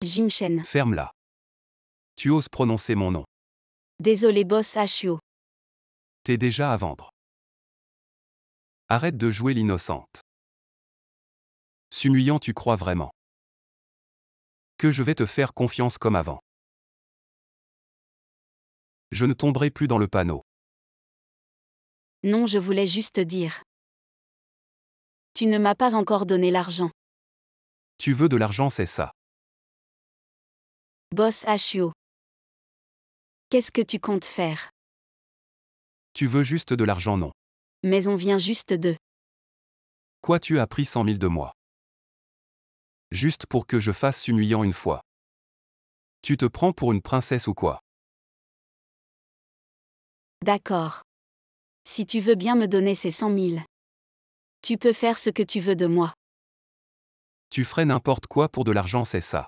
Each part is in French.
Jim-Chen. Ferme-la. Tu oses prononcer mon nom. Désolé boss Hyo. T'es déjà à vendre. Arrête de jouer l'innocente. Sunuyan, tu crois vraiment que je vais te faire confiance comme avant? Je ne tomberai plus dans le panneau. Non, je voulais juste dire. Tu ne m'as pas encore donné l'argent. Tu veux de l'argent, c'est ça? Boss Hyo. Qu'est-ce que tu comptes faire? Tu veux juste de l'argent, non? Mais on vient juste de. Quoi, tu as pris 100 000 de moi? Juste pour que je fasse Sunuyan une fois. Tu te prends pour une princesse ou quoi? D'accord. Si tu veux bien me donner ces 100 000. Tu peux faire ce que tu veux de moi. Tu ferais n'importe quoi pour de l'argent, c'est ça?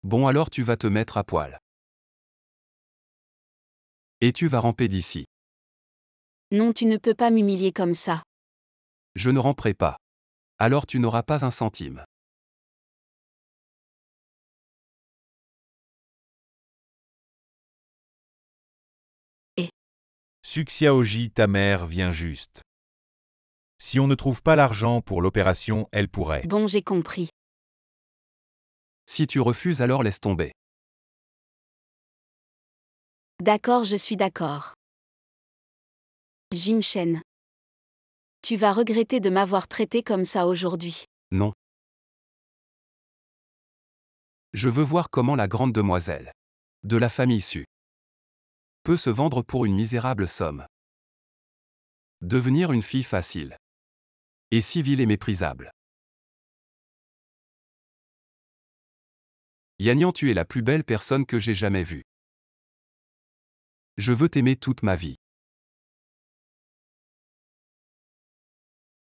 Bon, alors tu vas te mettre à poil. Et tu vas ramper d'ici. Non, tu ne peux pas m'humilier comme ça. Je ne ramperai pas. Alors tu n'auras pas un centime. Suxiaoji, ta mère vient juste. Si on ne trouve pas l'argent pour l'opération, elle pourrait. Bon, j'ai compris. Si tu refuses, alors laisse tomber. D'accord, je suis d'accord. Jim-Chen. Tu vas regretter de m'avoir traité comme ça aujourd'hui. Non. Je veux voir comment la grande demoiselle de la famille Su peut se vendre pour une misérable somme. Devenir une fille facile. Et civile et méprisable. Yanyan, tu es la plus belle personne que j'ai jamais vue. Je veux t'aimer toute ma vie.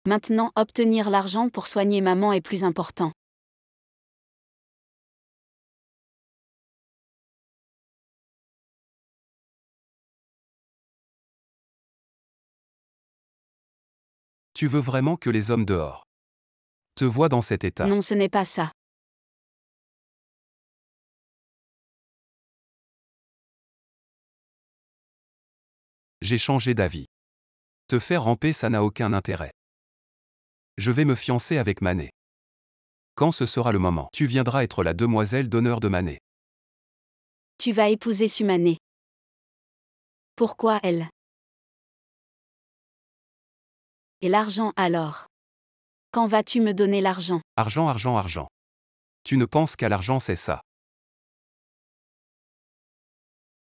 Maintenant, obtenir l'argent pour soigner maman est plus important. Tu veux vraiment que les hommes dehors te voient dans cet état? Non, ce n'est pas ça. J'ai changé d'avis. Te faire ramper, ça n'a aucun intérêt. Je vais me fiancer avec Mané. Quand ce sera le moment, tu viendras être la demoiselle d'honneur de Mané. Tu vas épouser Sumane. Pourquoi elle? Et l'argent alors? Quand vas-tu me donner l'argent? Argent, argent, argent. Tu ne penses qu'à l'argent, c'est ça?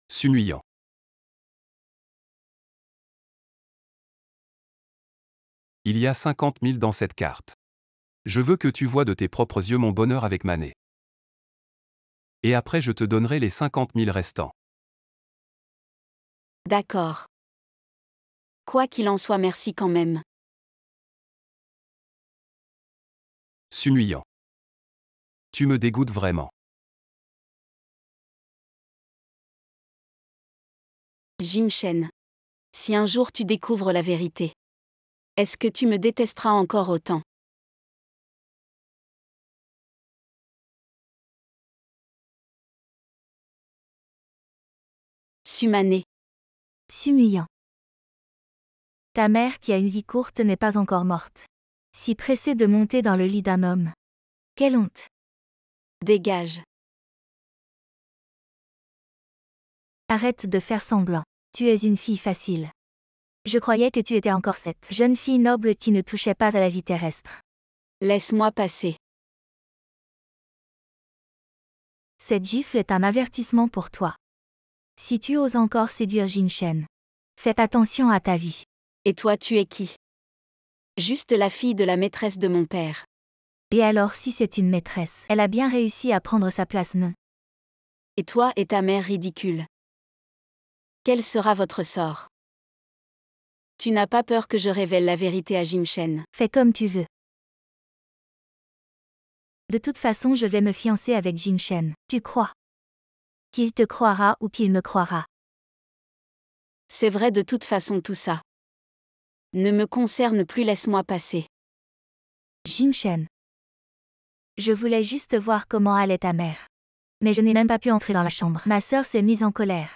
Sunuyan. Il y a 50 000 dans cette carte. Je veux que tu vois de tes propres yeux mon bonheur avec Mané. Et après je te donnerai les 50 000 restants. D'accord. Quoi qu'il en soit, merci quand même. Sunuyan. Tu me dégoûtes vraiment. Jim-Chen. Si un jour tu découvres la vérité, est-ce que tu me détesteras encore autant? Sumane. Sumuyan. Ta mère qui a une vie courte n'est pas encore morte. Si pressée de monter dans le lit d'un homme. Quelle honte. Dégage. Arrête de faire semblant. Tu es une fille facile. Je croyais que tu étais encore cette jeune fille noble qui ne touchait pas à la vie terrestre. Laisse-moi passer. Cette gifle est un avertissement pour toi. Si tu oses encore séduire Jin-Chen, fais attention à ta vie. Et toi, tu es qui? Juste la fille de la maîtresse de mon père. Et alors si c'est une maîtresse, elle a bien réussi à prendre sa place, non? Et toi et ta mère ridicule. Quel sera votre sort? Tu n'as pas peur que je révèle la vérité à Jim-Chen? Fais comme tu veux. De toute façon, je vais me fiancer avec Jin-Chen. Tu crois qu'il te croira ou qu'il me croira? C'est vrai de toute façon tout ça. Ne me concerne plus, laisse-moi passer. Jim-Shen. Je voulais juste voir comment allait ta mère. Mais je n'ai même pas pu entrer dans la chambre. Ma sœur s'est mise en colère.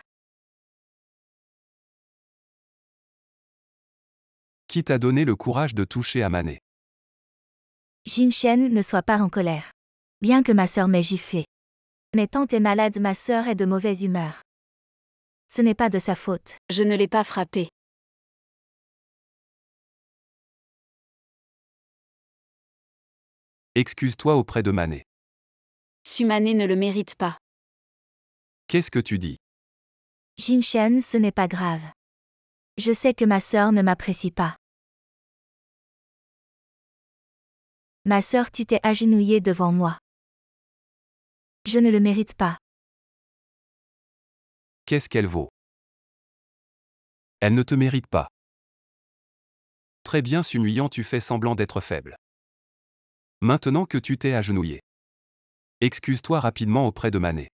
Qui t'a donné le courage de toucher à Mané? Jim-Shen, ne sois pas en colère. Bien que ma sœur m'ait giflé. Mais tante est malade, ma sœur est de mauvaise humeur. Ce n'est pas de sa faute. Je ne l'ai pas frappé. Excuse-toi auprès de Mané. Sumane ne le mérite pas. Qu'est-ce que tu dis? Jim-Shen, ce n'est pas grave. Je sais que ma sœur ne m'apprécie pas. Ma sœur, tu t'es agenouillée devant moi. Je ne le mérite pas. Qu'est-ce qu'elle vaut? Elle ne te mérite pas. Très bien, Sunuyant, tu fais semblant d'être faible. Maintenant que tu t'es agenouillé, excuse-toi rapidement auprès de Mané.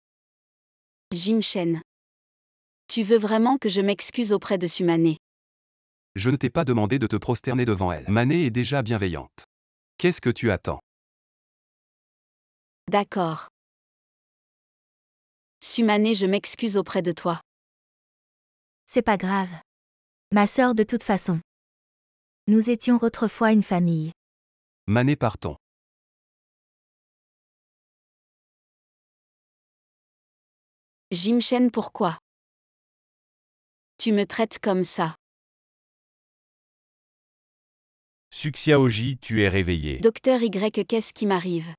Jim-Shen. Tu veux vraiment que je m'excuse auprès de Sumane? Je ne t'ai pas demandé de te prosterner devant elle. Mané est déjà bienveillante. Qu'est-ce que tu attends? D'accord. Sumane, je m'excuse auprès de toi. C'est pas grave. Ma sœur de toute façon. Nous étions autrefois une famille. Mané, partons. Jim-Shen, pourquoi? Tu me traites comme ça. Suxiaoji, tu es réveillé. Docteur Y, qu'est-ce qui m'arrive?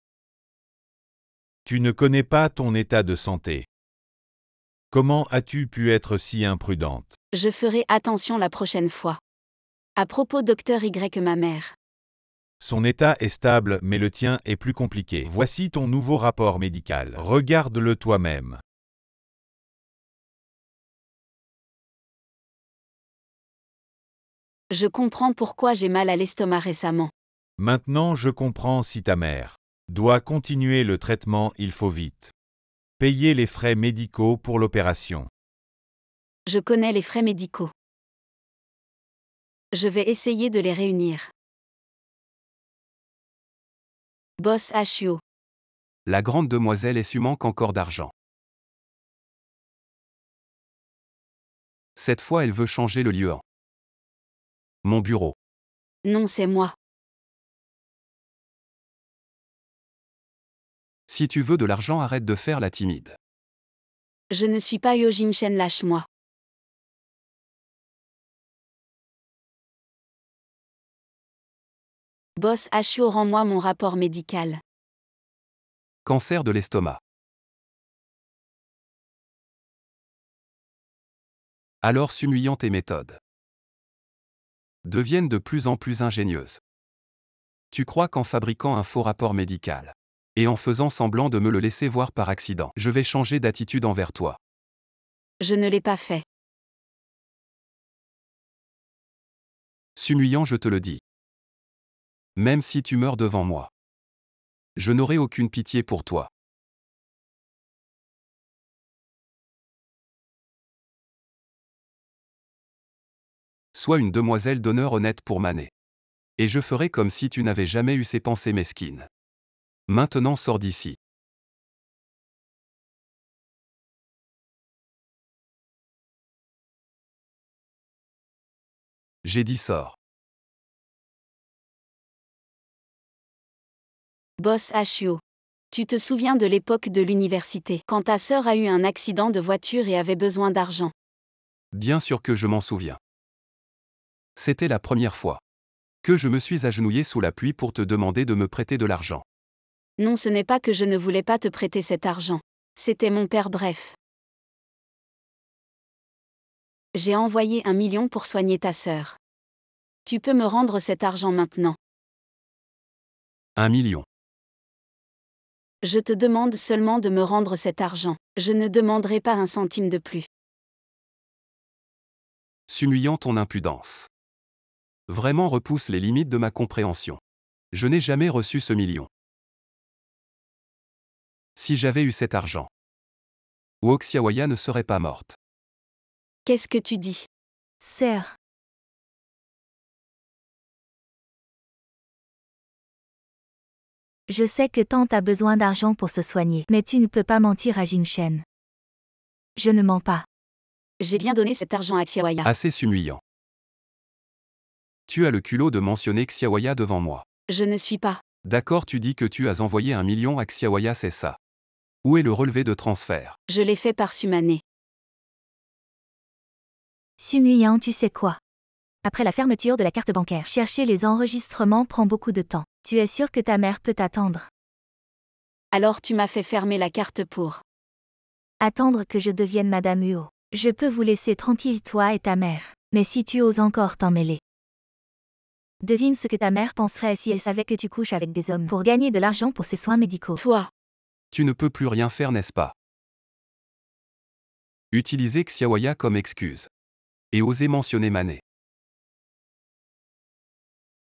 Tu ne connais pas ton état de santé. Comment as-tu pu être si imprudente? Je ferai attention la prochaine fois. À propos Docteur Y, ma mère. Son état est stable, mais le tien est plus compliqué. Voici ton nouveau rapport médical. Regarde-le toi-même. Je comprends pourquoi j'ai mal à l'estomac récemment. Maintenant je comprends si ta mère doit continuer le traitement, il faut vite payer les frais médicaux pour l'opération. Je connais les frais médicaux. Je vais essayer de les réunir. Boss HUO. La grande demoiselle Essu manque encore d'argent. Cette fois, elle veut changer le lieu en mon bureau. Non, c'est moi. Si tu veux de l'argent, arrête de faire la timide. Je ne suis pas Yo Jim-Shen, lâche-moi. Boss HUO, rends-moi mon rapport médical. Cancer de l'estomac. Alors Sumuyant, tes méthodes deviennent de plus en plus ingénieuses. Tu crois qu'en fabriquant un faux rapport médical et en faisant semblant de me le laisser voir par accident, je vais changer d'attitude envers toi. Je ne l'ai pas fait. Sumuyant, je te le dis. Même si tu meurs devant moi, je n'aurai aucune pitié pour toi. Sois une demoiselle d'honneur honnête pour Mané. Et je ferai comme si tu n'avais jamais eu ces pensées mesquines. Maintenant sors d'ici. J'ai dit sors. Boss HUO. Tu te souviens de l'époque de l'université, quand ta sœur a eu un accident de voiture et avait besoin d'argent? Bien sûr que je m'en souviens. C'était la première fois que je me suis agenouillé sous la pluie pour te demander de me prêter de l'argent. Non, ce n'est pas que je ne voulais pas te prêter cet argent. C'était mon père, bref. J'ai envoyé 1 million pour soigner ta sœur. Tu peux me rendre cet argent maintenant. 1 million. Je te demande seulement de me rendre cet argent. Je ne demanderai pas un centime de plus. Sumuyant, ton impudence vraiment repousse les limites de ma compréhension. Je n'ai jamais reçu ce million. Si j'avais eu cet argent, Woxiawaya ne serait pas morte. Qu'est-ce que tu dis? Sœur. Je sais que tante a besoin d'argent pour se soigner, mais tu ne peux pas mentir à Jingshen. Je ne mens pas. J'ai bien donné cet argent à Xiaoya. Assez s'humiliant. Tu as le culot de mentionner Xiaoya devant moi. Je ne suis pas. D'accord, tu dis que tu as envoyé 1 million à Xiaoya, c'est ça. Où est le relevé de transfert? Je l'ai fait par Sumane. Sumuyang, tu sais quoi? Après la fermeture de la carte bancaire, chercher les enregistrements prend beaucoup de temps. Tu es sûr que ta mère peut attendre? Alors tu m'as fait fermer la carte pour Attendre que je devienne Madame Huo. Je peux vous laisser tranquille toi et ta mère. Mais si tu oses encore t'en mêler. Devine ce que ta mère penserait si elle savait que tu couches avec des hommes pour gagner de l'argent pour ses soins médicaux. toi. Tu ne peux plus rien faire, n'est-ce pas? Utilisez Xiaoya comme excuse. Et osez mentionner Mané.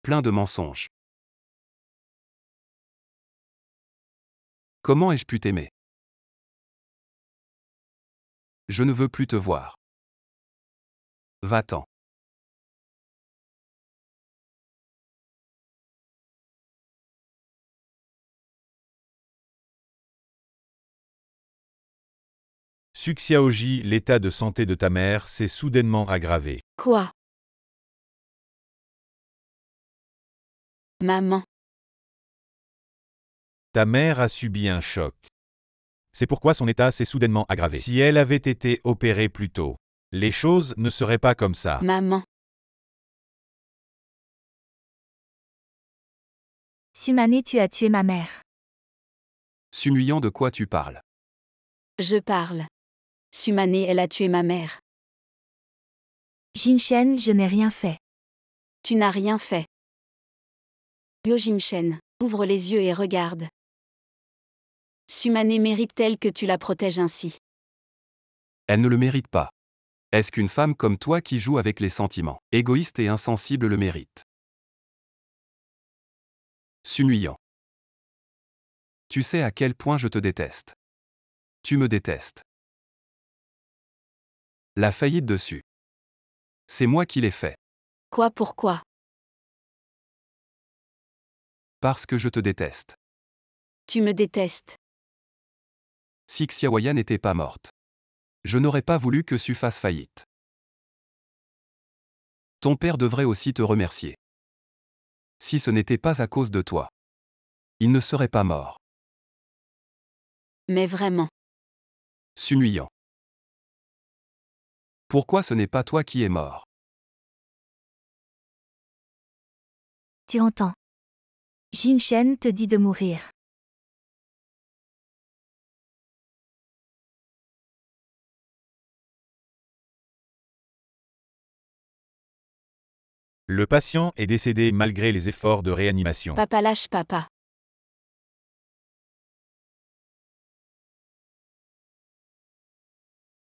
Plein de mensonges. Comment ai-je pu t'aimer? Je ne veux plus te voir. Va-t'en. Su Xiaoji, l'état de santé de ta mère s'est soudainement aggravé. Quoi? Maman. Ta mère a subi un choc. C'est pourquoi son état s'est soudainement aggravé. Si elle avait été opérée plus tôt, les choses ne seraient pas comme ça. Maman. Sumane, tu as tué ma mère. Sumuyang, de quoi tu parles? Je parle. Sumane, elle a tué ma mère. Jingshen, je n'ai rien fait. Tu n'as rien fait. Yo Jingshen, ouvre les yeux et regarde. Sumane mérite-t-elle que tu la protèges ainsi? Elle ne le mérite pas. Est-ce qu'une femme comme toi qui joue avec les sentiments, égoïste et insensible, le mérite? Sumuyang. Tu sais à quel point je te déteste. Tu me détestes. La faillite dessus. C'est moi qui l'ai fait. Quoi, pourquoi? Parce que je te déteste. Tu me détestes. Si Xiaoya n'était pas morte, je n'aurais pas voulu que Su fasse faillite. Ton père devrait aussi te remercier. Si ce n'était pas à cause de toi, il ne serait pas mort. Mais vraiment. Sumuyang. Pourquoi ce n'est pas toi qui es mort? Tu entends? Jingshen te dit de mourir. Le patient est décédé malgré les efforts de réanimation. Papa, lâche papa.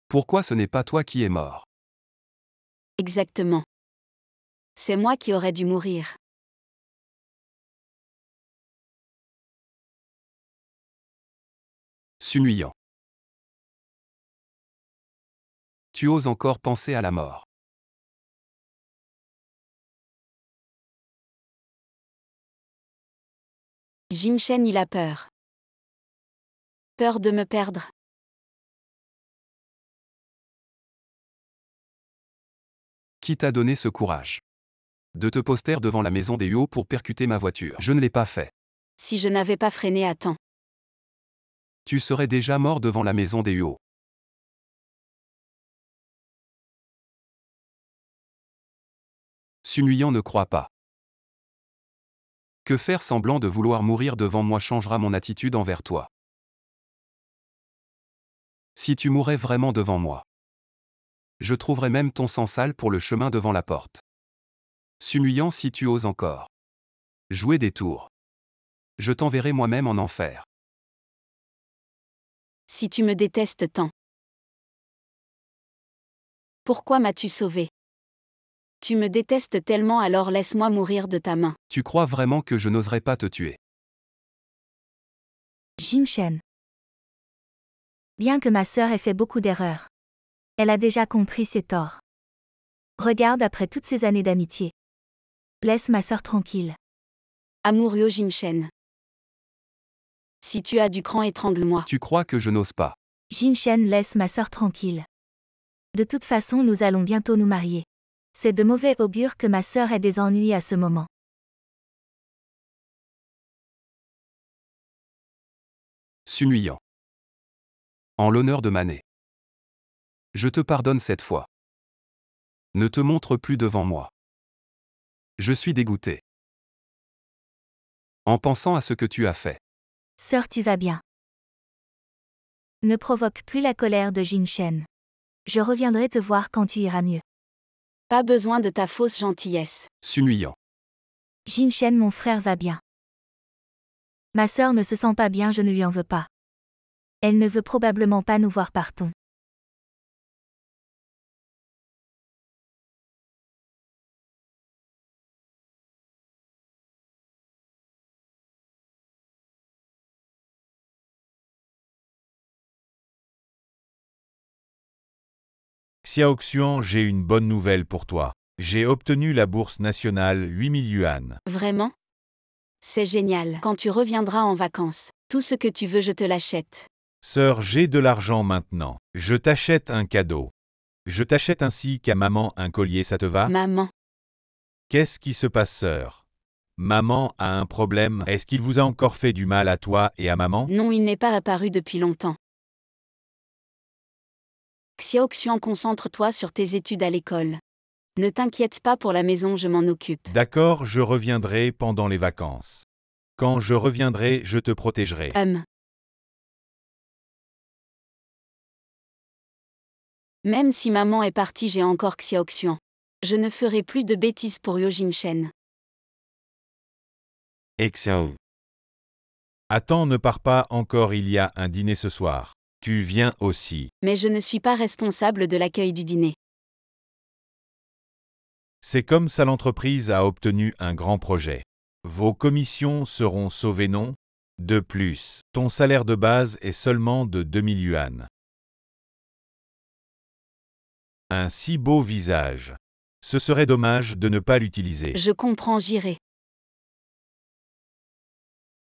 Pourquoi ce n'est pas toi qui es mort? Exactement. C'est moi qui aurais dû mourir. Sumuyang. Tu oses encore penser à la mort. Jingshen, il a peur. Peur de me perdre. Qui t'a donné ce courage? De te poster devant la maison des Huo pour percuter ma voiture. Je ne l'ai pas fait. Si je n'avais pas freiné à temps. Tu serais déjà mort devant la maison des Huo. Sumuyang ne croit pas. Que faire semblant de vouloir mourir devant moi changera mon attitude envers toi. Si tu mourais vraiment devant moi, je trouverais même ton sang sale pour le chemin devant la porte. Sumuyang, si tu oses encore jouer des tours, je t'enverrai moi-même en enfer. Si tu me détestes tant. Pourquoi m'as-tu sauvé? Tu me détestes tellement, alors laisse-moi mourir de ta main. Tu crois vraiment que je n'oserais pas te tuer? Jingshen. Bien que ma sœur ait fait beaucoup d'erreurs, elle a déjà compris ses torts. Regarde après toutes ces années d'amitié. Laisse ma sœur tranquille. Amour Yo Jingshen. Si tu as du cran, étrangle-moi. Tu crois que je n'ose pas. Jin Shen, laisse ma sœur tranquille. De toute façon, nous allons bientôt nous marier. C'est de mauvais augure que ma sœur ait des ennuis à ce moment. Sunuyan. En l'honneur de Mané. Je te pardonne cette fois. Ne te montre plus devant moi. Je suis dégoûté. En pensant à ce que tu as fait. Sœur, tu vas bien. Ne provoque plus la colère de Jin Shen. Je reviendrai te voir quand tu iras mieux. Pas besoin de ta fausse gentillesse. Sunuyan. Jin Shen, mon frère va bien. Ma sœur ne se sent pas bien, je ne lui en veux pas. Elle ne veut probablement pas nous voir partons. Xiaoxian, j'ai une bonne nouvelle pour toi. J'ai obtenu la bourse nationale 8000 yuan. Vraiment? C'est génial. Quand tu reviendras en vacances, tout ce que tu veux, je te l'achète. Sœur, j'ai de l'argent maintenant. Je t'achète un cadeau. Je t'achète ainsi qu'à maman un collier, ça te va? Maman. Qu'est-ce qui se passe, sœur? Maman a un problème. Est-ce qu'il vous a encore fait du mal à toi et à maman? Non, il n'est pas apparu depuis longtemps. Xiaoxian, concentre-toi sur tes études à l'école. Ne t'inquiète pas pour la maison, je m'en occupe. D'accord, je reviendrai pendant les vacances. Quand je reviendrai, je te protégerai. Même si maman est partie, j'ai encore Xiaoxian. Je ne ferai plus de bêtises pour Yo Jin-Shen. Xiao. Attends, ne pars pas encore, il y a un dîner ce soir. Tu viens aussi. Mais je ne suis pas responsable de l'accueil du dîner. C'est comme ça, l'entreprise a obtenu un grand projet. Vos commissions seront sauvées, non? De plus, ton salaire de base est seulement de 2000 yuan. Un si beau visage. Ce serait dommage de ne pas l'utiliser. Je comprends, j'irai.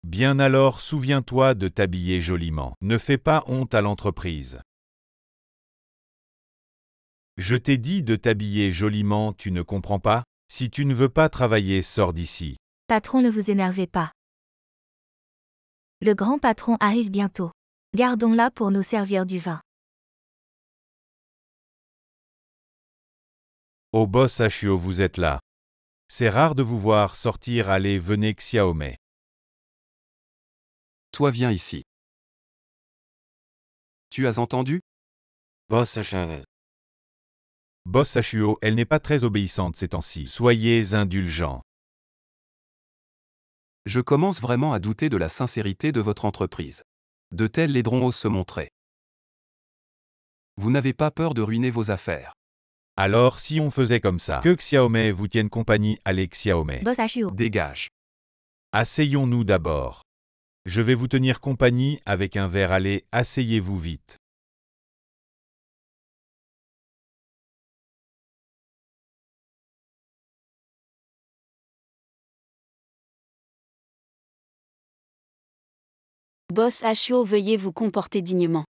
Bien alors, souviens-toi de t'habiller joliment. Ne fais pas honte à l'entreprise. Je t'ai dit de t'habiller joliment, tu ne comprends pas? Si tu ne veux pas travailler, sors d'ici. Patron, ne vous énervez pas. Le grand patron arrive bientôt. Gardons-la pour nous servir du vin. Oh boss Ashio, vous êtes là. C'est rare de vous voir sortir, allez, venez Xiaomei. Toi viens ici. Tu as entendu? Boss Ashio. Boss Ashio, elle n'est pas très obéissante ces temps-ci. Soyez indulgents. Je commence vraiment à douter de la sincérité de votre entreprise. De tels laidrons osent se montrer. Vous n'avez pas peur de ruiner vos affaires. Alors si on faisait comme ça, que Xiaomei vous tienne compagnie, allez Xiaomei. Boss Ashio. Dégage. Asseyons-nous d'abord. Je vais vous tenir compagnie avec un verre, allez, asseyez-vous vite. Boss Ashio, veuillez vous comporter dignement.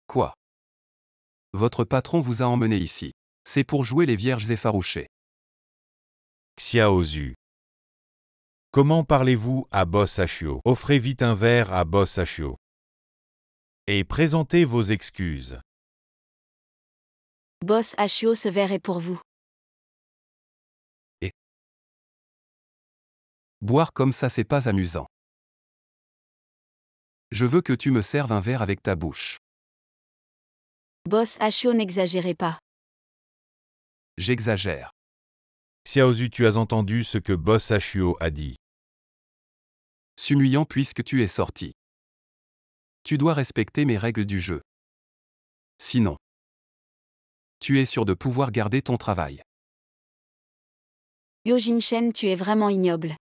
Quoi? Votre patron vous a emmené ici. C'est pour jouer les vierges effarouchées. Xiaozu. Comment parlez-vous à Boss Ashio? Offrez vite un verre à Boss Ashio. Et présentez vos excuses. Boss Ashio, ce verre est pour vous. Boire comme ça, c'est pas amusant. Je veux que tu me serves un verre avec ta bouche. Boss Ashio, n'exagérez pas. J'exagère. Xiaozu, tu as entendu ce que Boss Ashio a dit. Sunuyan, puisque tu es sorti. Tu dois respecter mes règles du jeu. Sinon, tu es sûr de pouvoir garder ton travail. Yo Jin-Shen, tu es vraiment ignoble.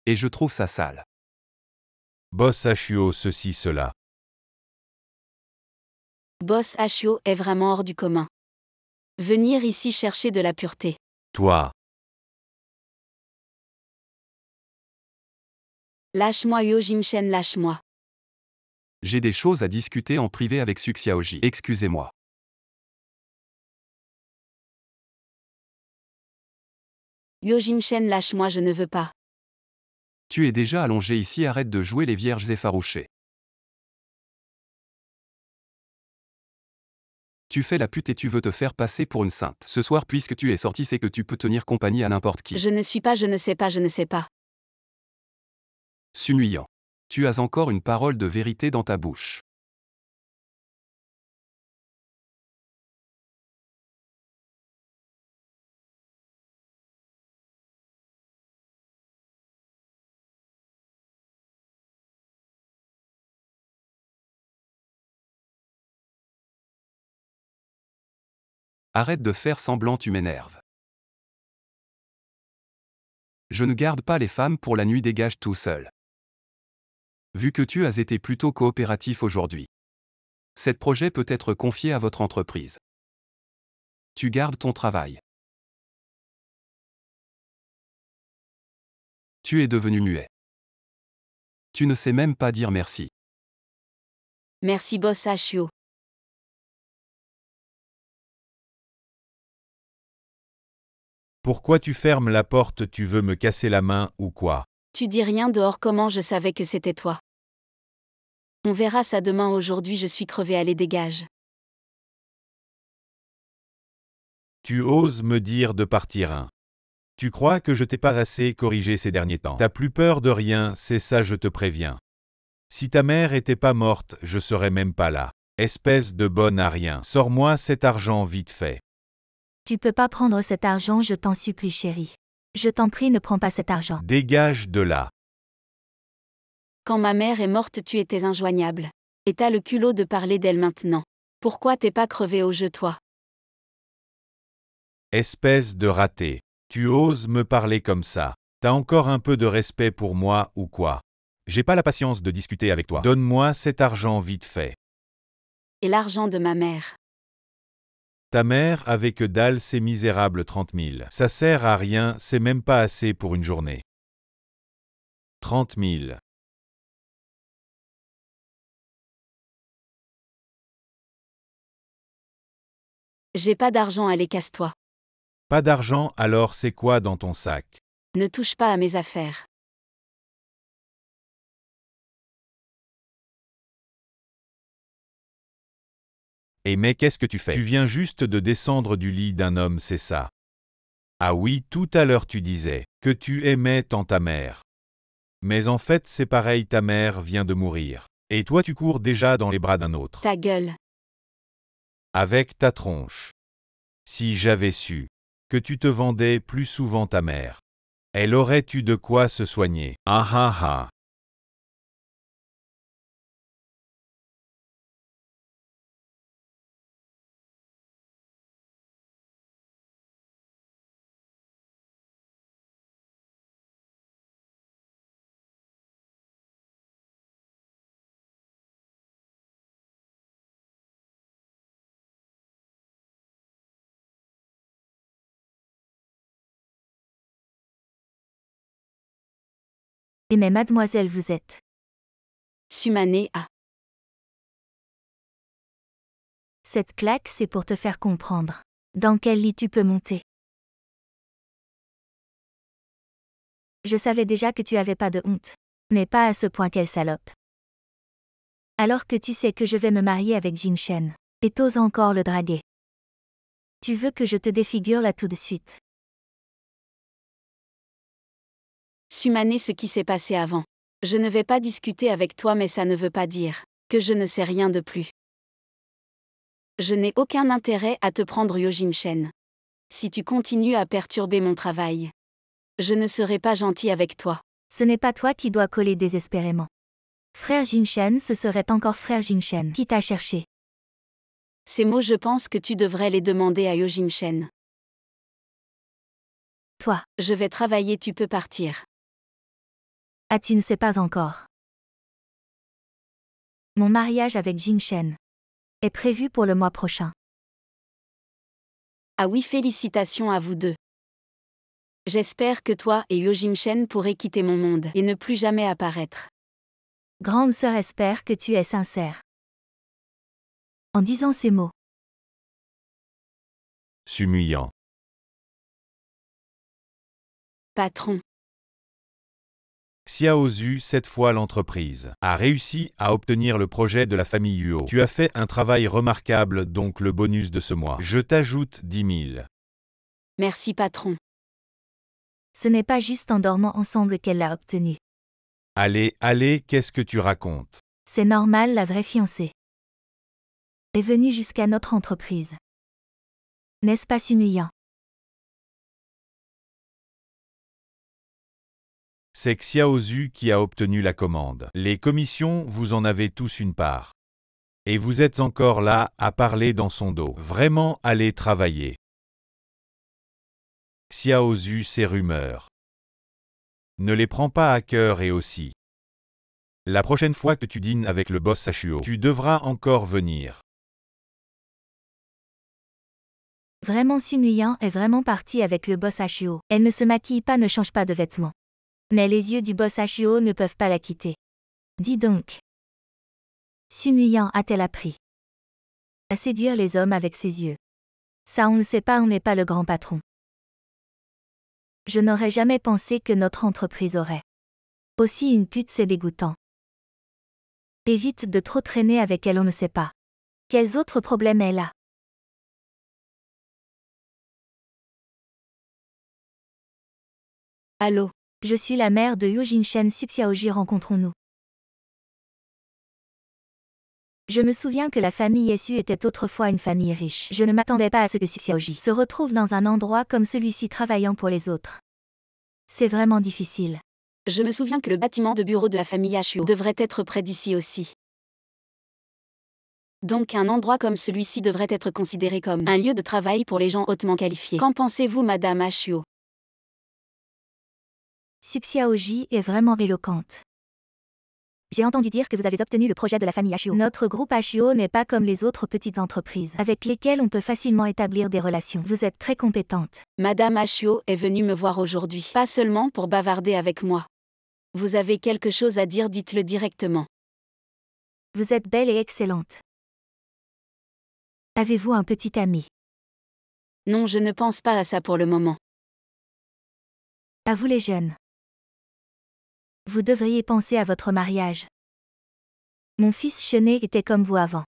Et je trouve ça sale. Boss HUO ceci cela. Boss HUO est vraiment hors du commun. Venir ici chercher de la pureté. Toi. Lâche-moi Yo Jimchen, lâche-moi. J'ai des choses à discuter en privé avec Suxiaoji. Excusez-moi. Yo Jimchen, lâche-moi, je ne veux pas. Tu es déjà allongé ici, arrête de jouer les vierges effarouchées. Tu fais la pute et tu veux te faire passer pour une sainte. Ce soir, puisque tu es sorti, c'est que tu peux tenir compagnie à n'importe qui. Je ne suis pas, je ne sais pas, je ne sais pas. Sunuyant. Tu as encore une parole de vérité dans ta bouche. Arrête de faire semblant, tu m'énerves. Je ne garde pas les femmes pour la nuit, dégage tout seul. Vu que tu as été plutôt coopératif aujourd'hui. Cet projet peut être confié à votre entreprise. Tu gardes ton travail. Tu es devenu muet. Tu ne sais même pas dire merci. Merci Boss HUO. Pourquoi tu fermes la porte, tu veux me casser la main ou quoi? Tu dis rien dehors, comment je savais que c'était toi? On verra ça demain, aujourd'hui je suis crevé, allez dégage. Tu oses me dire de partir hein? Tu crois que je t'ai pas assez corrigé ces derniers temps? T'as plus peur de rien, c'est ça, je te préviens. Si ta mère était pas morte, je serais même pas là. Espèce de bonne à rien. Sors-moi cet argent vite fait. Tu peux pas prendre cet argent, je t'en supplie chérie. Je t'en prie, ne prends pas cet argent. Dégage de là. Quand ma mère est morte, tu étais injoignable. Et t'as le culot de parler d'elle maintenant. Pourquoi t'es pas crevé au jeu, toi? Espèce de raté. Tu oses me parler comme ça. T'as encore un peu de respect pour moi ou quoi? J'ai pas la patience de discuter avec toi. Donne-moi cet argent vite fait. Et l'argent de ma mère? Ta mère avait que dalle, ces misérables 30 000. Ça sert à rien, c'est même pas assez pour une journée. 30 000. J'ai pas d'argent, allez casse-toi. Pas d'argent, alors c'est quoi dans ton sac? Ne touche pas à mes affaires. Et mais qu'est-ce que tu fais? Tu viens juste de descendre du lit d'un homme, c'est ça? Ah oui, tout à l'heure tu disais que tu aimais tant ta mère. Mais en fait c'est pareil, ta mère vient de mourir. Et toi tu cours déjà dans les bras d'un autre. Ta gueule. Avec ta tronche. Si j'avais su que tu te vendais plus souvent ta mère, elle aurait eu de quoi se soigner. Ah ah ah. Et mais mademoiselle, vous êtes. Sumane a. Cette claque, c'est pour te faire comprendre. Dans quel lit tu peux monter? Je savais déjà que tu avais pas de honte. Mais pas à ce point, quelle salope. Alors que tu sais que je vais me marier avec Jimchen. Et t'oses encore le draguer. Tu veux que je te défigure là tout de suite? Sumane, ce qui s'est passé avant. Je ne vais pas discuter avec toi, mais ça ne veut pas dire que je ne sais rien de plus. Je n'ai aucun intérêt à te prendre Yo Jimchen. Si tu continues à perturber mon travail, je ne serai pas gentil avec toi. Ce n'est pas toi qui dois coller désespérément. Frère Jimchen, ce serait encore frère Jimchen qui t'a cherché. Ces mots, je pense que tu devrais les demander à Yo Jimchen. Toi. Je vais travailler, tu peux partir. Ah, tu ne sais pas encore. Mon mariage avec Jin Shen est prévu pour le mois prochain. Ah oui, félicitations à vous deux. J'espère que toi et Yo Jin Shen pourrez quitter mon monde et ne plus jamais apparaître. Grande sœur espère que tu es sincère. En disant ces mots, S'humiliant. Patron, Xiao Zhu, cette fois l'entreprise, a réussi à obtenir le projet de la famille Huo. Tu as fait un travail remarquable, donc le bonus de ce mois. Je t'ajoute 10 000. merci patron. ce n'est pas juste en dormant ensemble qu'elle l'a obtenu. Allez, allez, qu'est-ce que tu racontes? C'est normal, la vraie fiancée est venue jusqu'à notre entreprise. N'est-ce pas humiliant? C'est Xiao Zhu qui a obtenu la commande. Les commissions, vous en avez tous une part. Et vous êtes encore là, à parler dans son dos. Vraiment, allez travailler. Xiao Zhu, ces rumeurs. Ne les prends pas à cœur et aussi. La prochaine fois que tu dînes avec le boss Huo, tu devras encore venir. Vraiment humiliant est vraiment partie avec le boss Huo. Elle ne se maquille pas, ne change pas de vêtements. Mais les yeux du boss Huo ne peuvent pas la quitter. Dis donc. Humiliant a-t-elle appris à séduire les hommes avec ses yeux? Ça on ne sait pas, on n'est pas le grand patron. Je n'aurais jamais pensé que notre entreprise aurait aussi une pute, c'est dégoûtant. Évite de trop traîner avec elle, on ne sait pas quels autres problèmes elle a. Allô, Je suis la mère de Yo Jin Shen, Xiaoji, rencontrons-nous. Je me souviens que la famille Yesu était autrefois une famille riche. Je ne m'attendais pas à ce que Xiaoji se retrouve dans un endroit comme celui-ci travaillant pour les autres. C'est vraiment difficile. je me souviens que le bâtiment de bureau de la famille Huo devrait être près d'ici aussi. Donc un endroit comme celui-ci devrait être considéré comme un lieu de travail pour les gens hautement qualifiés. Qu'en pensez-vous, Madame Huo? Xiaoji est vraiment éloquente. J'ai entendu dire que vous avez obtenu le projet de la famille Huo. Notre groupe Huo n'est pas comme les autres petites entreprises avec lesquelles on peut facilement établir des relations. Vous êtes très compétente. Madame Huo est venue me voir aujourd'hui, pas seulement pour bavarder avec moi. Vous avez quelque chose à dire, dites-le directement. Vous êtes belle et excellente. Avez-vous un petit ami? Non, je ne pense pas à ça pour le moment. À vous les jeunes. Vous devriez penser à votre mariage. Mon fils Chenet était comme vous avant.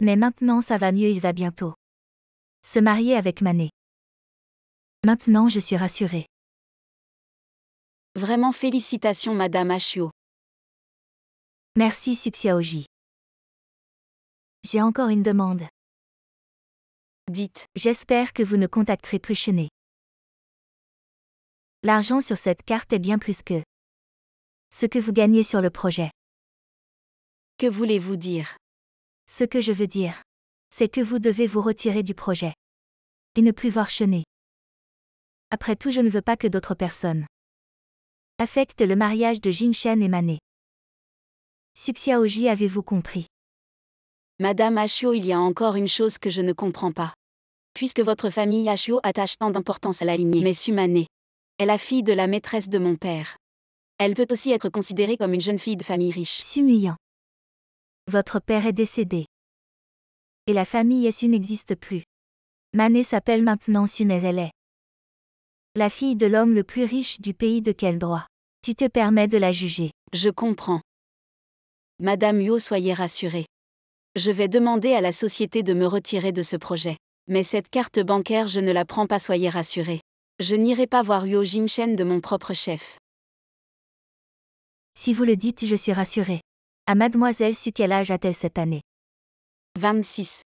Mais maintenant ça va mieux, il va bientôt se marier avec Mané. Maintenant je suis rassurée. Vraiment félicitations, Madame Huo. Merci Xiaoji. J'ai encore une demande. Dites, J'espère que vous ne contacterez plus Chenet. L'argent sur cette carte est bien plus que ce que vous gagnez sur le projet. que voulez-vous dire? Ce que je veux dire, c'est que vous devez vous retirer du projet. Et ne plus voir Chenet. Après tout, je ne veux pas que d'autres personnes affectent le mariage de Jin Shen et Mané. Xiaoji, avez-vous compris? Madame Huo, il y a encore une chose que je ne comprends pas. Puisque votre famille Huo attache tant d'importance à la lignée, mais Mané est la fille de la maîtresse de mon père. Elle peut aussi être considérée comme une jeune fille de famille riche. Humiliant. Votre père est décédé. Et la famille Yesu n'existe plus. Mané s'appelle maintenant Su, mais elle est la fille de l'homme le plus riche du pays. De quel droit tu te permets de la juger? Je comprends. Madame Huo, soyez rassurée. Je vais demander à la société de me retirer de ce projet. Mais cette carte bancaire, je ne la prends pas, soyez rassurée. Je n'irai pas voir Yo Jin Shen de mon propre chef. Si vous le dites, je suis rassurée. À Mademoiselle Su, quel âge a-t-elle cette année? 26.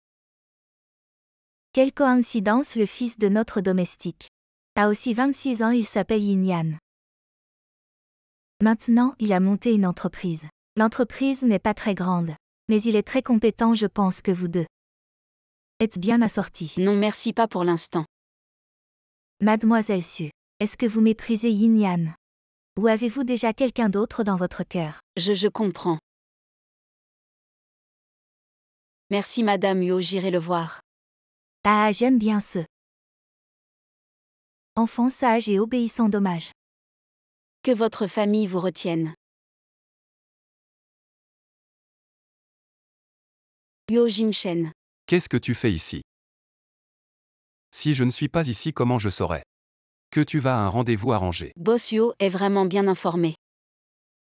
Quelle coïncidence, le fils de notre domestique a aussi 26 ans, il s'appelle Yin Yan. Maintenant, il a monté une entreprise. L'entreprise n'est pas très grande, mais il est très compétent, je pense que vous deux êtes bien assortis. Non, merci, pas pour l'instant. Mademoiselle Su, est-ce que vous méprisez Yin Yan? Ou avez-vous déjà quelqu'un d'autre dans votre cœur? Je comprends. Merci Madame Huo, j'irai le voir. Ah, j'aime bien ce enfant sage et obéissant. Dommage. Que votre famille vous retienne. Huo Jimchen. Qu'est-ce que tu fais ici? Si je ne suis pas ici, comment je saurais que tu vas à un rendez-vous arrangé? Boss Huo est vraiment bien informé.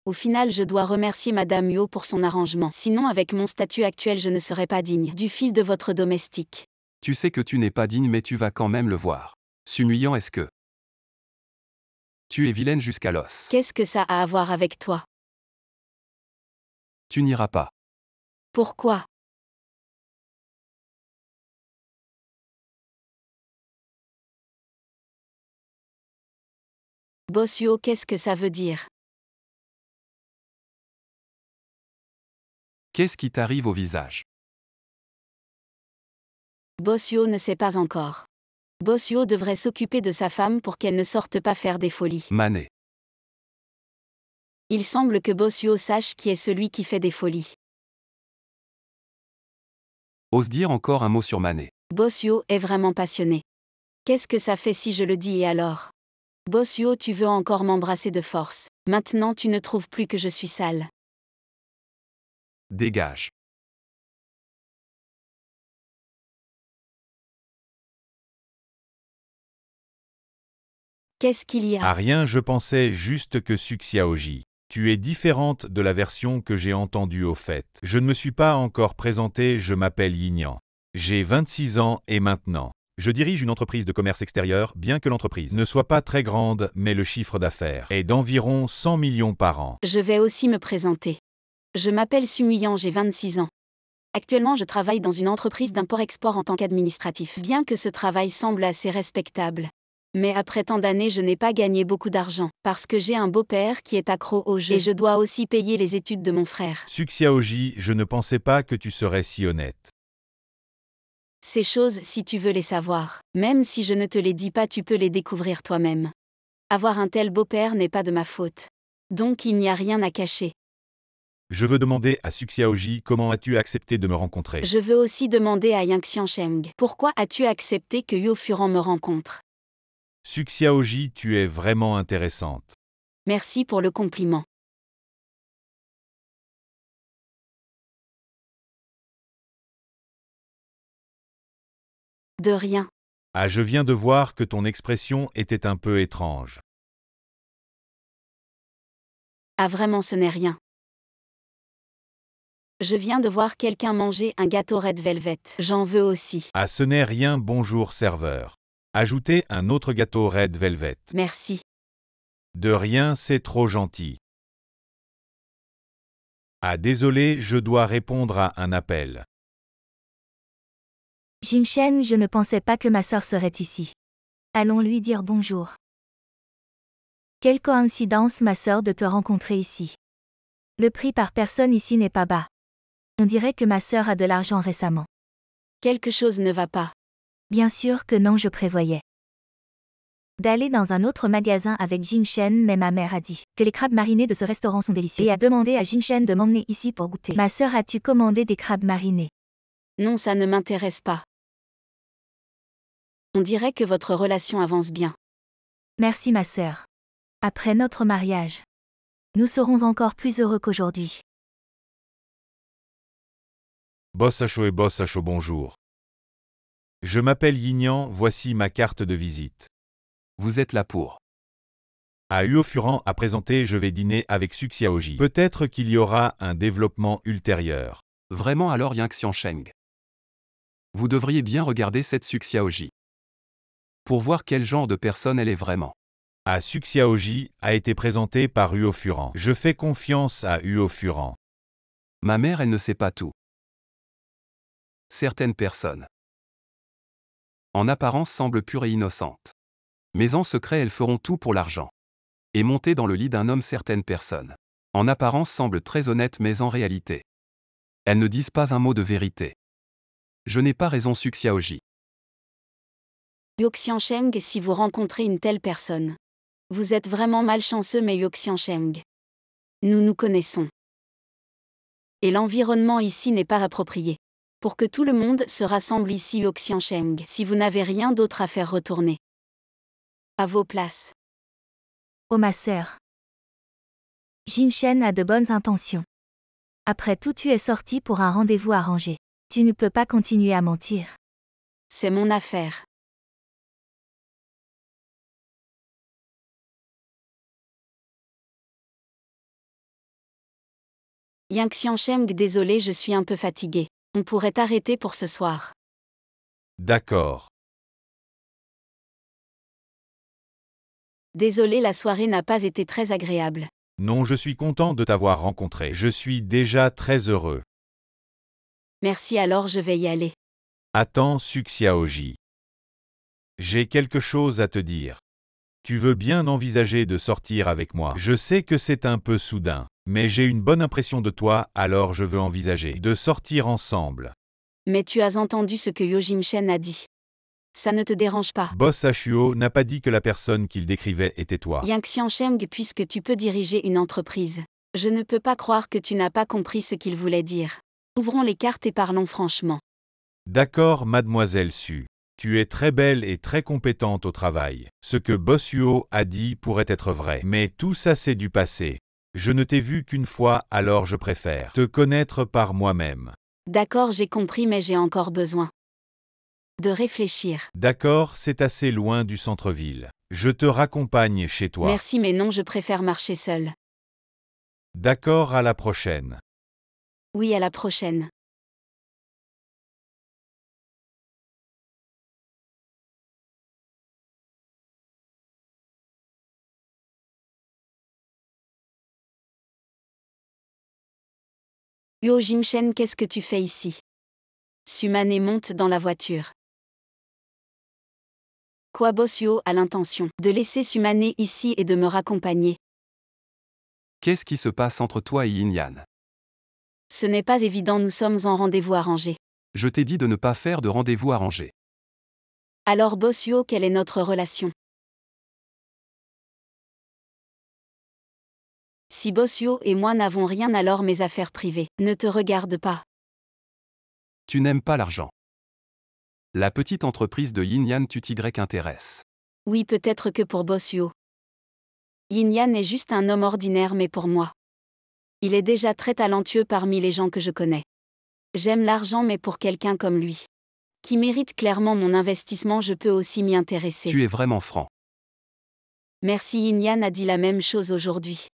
Au final, je dois remercier Madame Huo pour son arrangement. Sinon, avec mon statut actuel, je ne serais pas digne du fil de votre domestique. Tu sais que tu n'es pas digne, mais tu vas quand même le voir. Sumuyant, est-ce que tu es vilaine jusqu'à l'os? Qu'est-ce que ça a à voir avec toi? Tu n'iras pas. Pourquoi? Boss Huo, qu'est-ce que ça veut dire? Qu'est-ce qui t'arrive au visage? Boss Huo ne sait pas encore. Boss Huo devrait s'occuper de sa femme pour qu'elle ne sorte pas faire des folies. Mané. Il semble que Boss Huo sache qui est celui qui fait des folies. Ose dire encore un mot sur Mané. Boss Huo est vraiment passionné. Qu'est-ce que ça fait si je le dis et alors? Boss Huo, tu veux encore m'embrasser de force. Maintenant tu ne trouves plus que je suis sale. Dégage. Qu'est-ce qu'il y a? Ah rien, je pensais juste que Suxiaoji. Tu es différente de la version que j'ai entendue au fait. Je ne me suis pas encore présenté, je m'appelle Yinyan. J'ai 26 ans et maintenant, je dirige une entreprise de commerce extérieur, bien que l'entreprise ne soit pas très grande, mais le chiffre d'affaires est d'environ 100 millions par an. Je vais aussi me présenter. Je m'appelle Sumuyang, j'ai 26 ans. Actuellement, je travaille dans une entreprise d'import-export en tant qu'administratif. Bien que ce travail semble assez respectable. Mais après tant d'années, je n'ai pas gagné beaucoup d'argent, parce que j'ai un beau-père qui est accro au jeu et je dois aussi payer les études de mon frère. Suxiaoji, je ne pensais pas que tu serais si honnête. Ces choses, si tu veux les savoir, même si je ne te les dis pas, tu peux les découvrir toi-même. Avoir un tel beau-père n'est pas de ma faute. Donc il n'y a rien à cacher. Je veux demander à Suxiaoji comment as-tu accepté de me rencontrer. Je veux aussi demander à Yang Xiansheng, pourquoi as-tu accepté que Huo Furan me rencontre? Suxiaoji, tu es vraiment intéressante. Merci pour le compliment. De rien. Ah, je viens de voir que ton expression était un peu étrange. Ah vraiment, ce n'est rien. Je viens de voir quelqu'un manger un gâteau Red Velvet. J'en veux aussi. Ah, ce n'est rien, bonjour serveur. Ajoutez un autre gâteau Red Velvet. Merci. De rien, c'est trop gentil. Ah, désolé, je dois répondre à un appel. Jimchen, je ne pensais pas que ma sœur serait ici. Allons lui dire bonjour. Quelle coïncidence, ma sœur, de te rencontrer ici. Le prix par personne ici n'est pas bas. On dirait que ma sœur a de l'argent récemment. Quelque chose ne va pas. Bien sûr que non, je prévoyais d'aller dans un autre magasin avec Jimchen, mais ma mère a dit que les crabes marinés de ce restaurant sont délicieux et a demandé à Jimchen de m'emmener ici pour goûter. Ma sœur, as-tu commandé des crabes marinés? Non, ça ne m'intéresse pas. On dirait que votre relation avance bien. Merci ma sœur. Après notre mariage, nous serons encore plus heureux qu'aujourd'hui. Boss Hacho et Boss Hacho, bonjour. Je m'appelle Yinyan, voici ma carte de visite. Vous êtes là pour. À Huo Furan à présenter, je vais dîner avec Suxiaoji. Peut-être qu'il y aura un développement ultérieur. Vraiment alors Yang Xiansheng. Vous devriez bien regarder cette Suxiaoji. Pour voir quel genre de personne elle est vraiment. À Suxiaoji a été présenté par Huo Furan. Je fais confiance à Huo Furan. Ma mère, elle ne sait pas tout. Certaines personnes, en apparence, semblent pures et innocentes. Mais en secret, elles feront tout pour l'argent. Et monter dans le lit d'un homme, certaines personnes, en apparence, semblent très honnêtes, mais en réalité, elles ne disent pas un mot de vérité. Je n'ai pas raison, Suxiaoji. Huo Xiansheng, si vous rencontrez une telle personne, vous êtes vraiment malchanceux, mais Huo Xiansheng, nous nous connaissons. Et l'environnement ici n'est pas approprié. Pour que tout le monde se rassemble ici au Xiansheng. Si vous n'avez rien d'autre à faire, retournez à vos places. Oh ma sœur. Jin Shen a de bonnes intentions. Après tout, tu es sortie pour un rendez-vous arrangé. Tu ne peux pas continuer à mentir. C'est mon affaire. Yang Xiansheng, désolé, je suis un peu fatiguée. On pourrait arrêter pour ce soir. D'accord. Désolé, la soirée n'a pas été très agréable. Non, je suis content de t'avoir rencontré. Je suis déjà très heureux. Merci, alors je vais y aller. Attends, Suxiaoji. J'ai quelque chose à te dire. Tu veux bien envisager de sortir avec moi? Je sais que c'est un peu soudain, mais j'ai une bonne impression de toi, alors je veux envisager de sortir ensemble. Mais tu as entendu ce que Yo Jimshen a dit. Ça ne te dérange pas. Boss Huo n'a pas dit que la personne qu'il décrivait était toi. Yang Xiansheng, puisque tu peux diriger une entreprise. Je ne peux pas croire que tu n'as pas compris ce qu'il voulait dire. Ouvrons les cartes et parlons franchement. D'accord, mademoiselle Su. Tu es très belle et très compétente au travail. Ce que Boss Huo a dit pourrait être vrai, mais tout ça c'est du passé. Je ne t'ai vu qu'une fois, alors je préfère te connaître par moi-même. D'accord, j'ai compris, mais j'ai encore besoin de réfléchir. D'accord, c'est assez loin du centre-ville. Je te raccompagne chez toi. Merci, mais non, je préfère marcher seule. D'accord, à la prochaine. Oui, à la prochaine. Yo Jimshen, qu'est-ce que tu fais ici? Sumane monte dans la voiture. Quoi, Boss Yo a l'intention de laisser Sumane ici et de me raccompagner? Qu'est-ce qui se passe entre toi et Yin Yan? Ce n'est pas évident, nous sommes en rendez-vous arrangé. Je t'ai dit de ne pas faire de rendez-vous arrangé. Alors Boss Yo, quelle est notre relation? Si Boss Yo et moi n'avons rien, alors mes affaires privées ne te regardent pas. Tu n'aimes pas l'argent. La petite entreprise de Yin Yan tu t'y intéresse. Oui, peut-être que pour Boss Yo. Yin Yan est juste un homme ordinaire, mais pour moi, il est déjà très talentueux parmi les gens que je connais. J'aime l'argent, mais pour quelqu'un comme lui, qui mérite clairement mon investissement, je peux aussi m'y intéresser. Tu es vraiment franc. Merci, Yin Yan a dit la même chose aujourd'hui.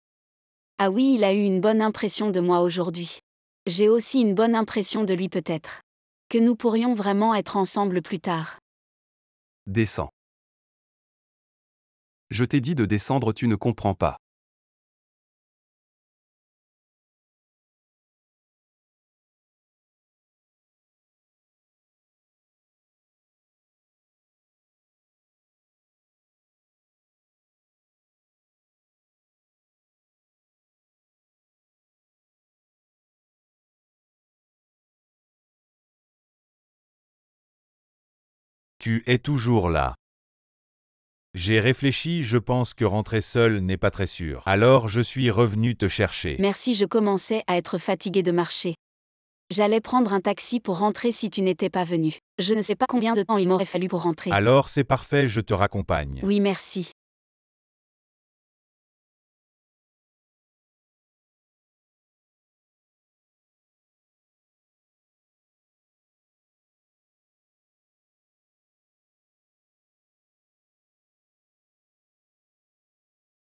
Ah oui, il a eu une bonne impression de moi aujourd'hui. J'ai aussi une bonne impression de lui, peut-être que nous pourrions vraiment être ensemble plus tard. Descends. Je t'ai dit de descendre, tu ne comprends pas. Tu es toujours là. J'ai réfléchi, je pense que rentrer seul n'est pas très sûr. Alors je suis revenu te chercher. Merci, je commençais à être fatiguée de marcher. J'allais prendre un taxi pour rentrer si tu n'étais pas venu. Je ne sais pas combien de temps il m'aurait fallu pour rentrer. Alors c'est parfait, je te raccompagne. Oui, merci.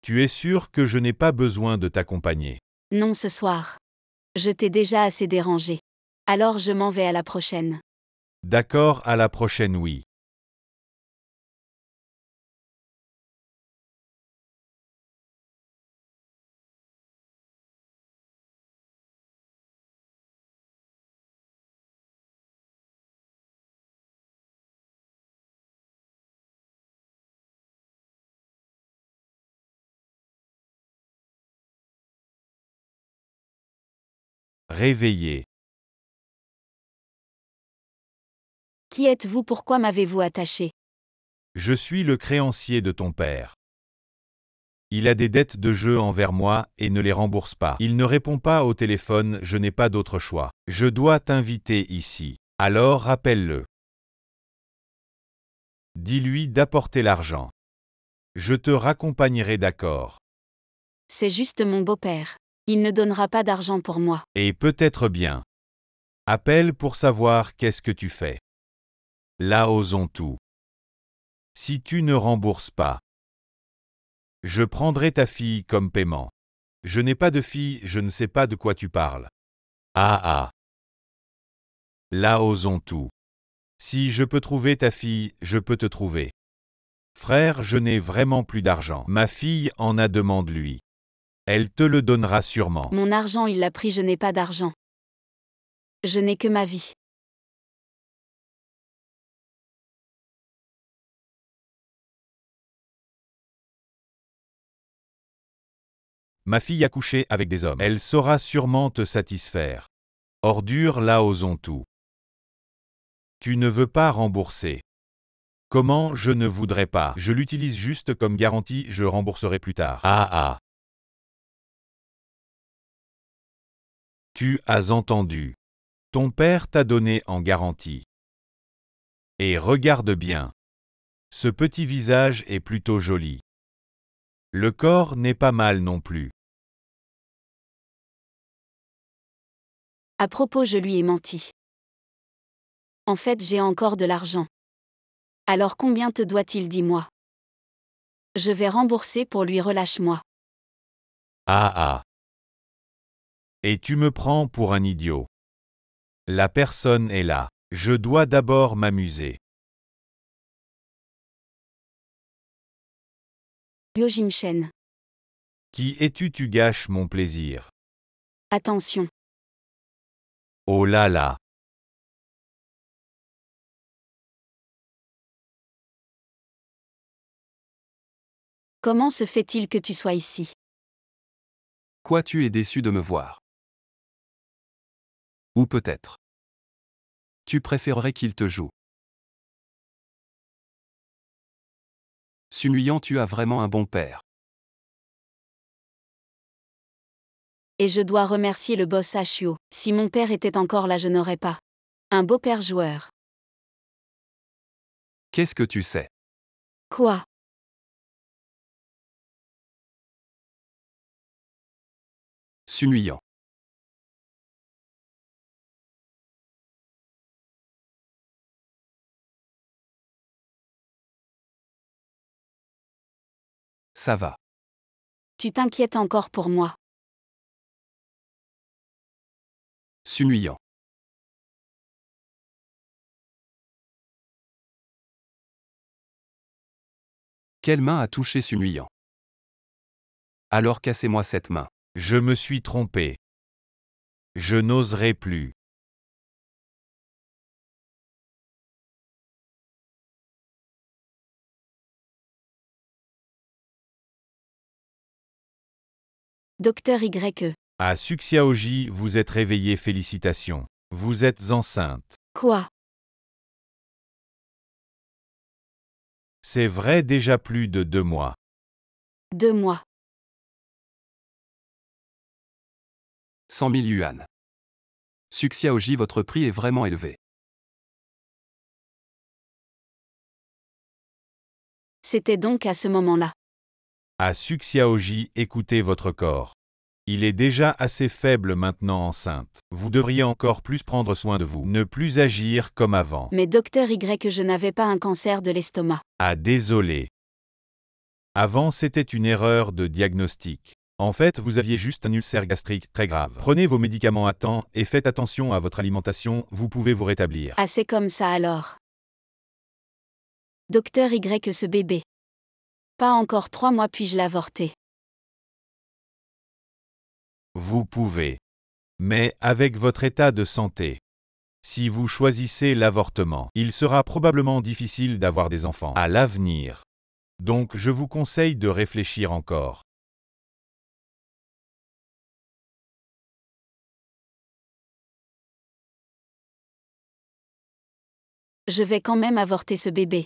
Tu es sûr que je n'ai pas besoin de t'accompagner? Non, ce soir. Je t'ai déjà assez dérangé. Alors je m'en vais, à la prochaine. D'accord, à la prochaine, oui. Réveillé. Qui êtes-vous? Pourquoi m'avez-vous attaché? Je suis le créancier de ton père. Il a des dettes de jeu envers moi et ne les rembourse pas. Il ne répond pas au téléphone, je n'ai pas d'autre choix. Je dois t'inviter ici. Alors rappelle-le. Dis-lui d'apporter l'argent. Je te raccompagnerai, d'accord. C'est juste mon beau-père. Il ne donnera pas d'argent pour moi. Et peut-être bien. Appelle pour savoir qu'est-ce que tu fais. Là osons tout. Si tu ne rembourses pas, je prendrai ta fille comme paiement. Je n'ai pas de fille, je ne sais pas de quoi tu parles. Ah ah. Là osons tout. Si je peux trouver ta fille, je peux te trouver. Frère, je n'ai vraiment plus d'argent. Ma fille en a, demande-lui. Elle te le donnera sûrement. Mon argent il l'a pris, je n'ai pas d'argent. Je n'ai que ma vie. Ma fille a couché avec des hommes. Elle saura sûrement te satisfaire. Ordure, là osons tout. Tu ne veux pas rembourser. Comment je ne voudrais pas? Je l'utilise juste comme garantie, je rembourserai plus tard. Ah ah. Tu as entendu. Ton père t'a donné en garantie. Et regarde bien. Ce petit visage est plutôt joli. Le corps n'est pas mal non plus. À propos, je lui ai menti. En fait, j'ai encore de l'argent. Alors combien te doit-il, dis-moi? Je vais rembourser pour lui, relâche-moi. Ah ah. Et tu me prends pour un idiot. La personne est là. Je dois d'abord m'amuser. Yojim Shen. Qui es-tu? Tu gâches mon plaisir. Attention. Oh là là. Comment se fait-il que tu sois ici? Quoi, tu es déçu de me voir? Ou peut-être. Tu préférerais qu'il te joue. Sunuyang, tu as vraiment un bon père. Et je dois remercier le boss Hyo. Si mon père était encore là, je n'aurais pas un beau-père joueur. Qu'est-ce que tu sais? Quoi? Sunuyang. Ça va. Tu t'inquiètes encore pour moi. Sunuyang. Quelle main a touché Sunuyang? Alors cassez-moi cette main. Je me suis trompé. Je n'oserai plus. Docteur Y. À Suxiaoji, vous êtes réveillé, félicitations. Vous êtes enceinte. Quoi? C'est vrai, déjà plus de 2 mois. 2 mois. 100 000 yuan. Suxiaoji, votre prix est vraiment élevé. C'était donc à ce moment-là. À Suxiaoji, écoutez votre corps. Il est déjà assez faible maintenant enceinte. Vous devriez encore plus prendre soin de vous. Ne plus agir comme avant. Mais docteur Y, je n'avais pas un cancer de l'estomac. Ah, désolé. Avant, c'était une erreur de diagnostic. En fait, vous aviez juste un ulcère gastrique très grave. Prenez vos médicaments à temps et faites attention à votre alimentation, vous pouvez vous rétablir. Ah, c'est comme ça alors. Docteur Y, ce bébé. Pas encore 3 mois puis-je l'avorter. Vous pouvez. Mais avec votre état de santé, si vous choisissez l'avortement, il sera probablement difficile d'avoir des enfants à l'avenir. Donc je vous conseille de réfléchir encore. Je vais quand même avorter ce bébé.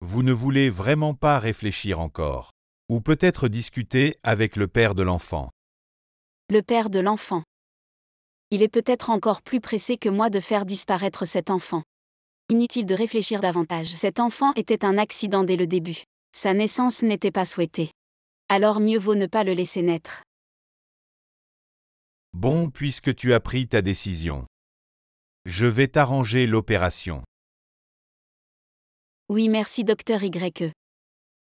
Vous ne voulez vraiment pas réfléchir encore. Ou peut-être discuter avec le père de l'enfant. Le père de l'enfant. Il est peut-être encore plus pressé que moi de faire disparaître cet enfant. Inutile de réfléchir davantage. Cet enfant était un accident dès le début. Sa naissance n'était pas souhaitée. Alors mieux vaut ne pas le laisser naître. Bon, puisque tu as pris ta décision. Je vais t'arranger l'opération. Oui, merci docteur Y.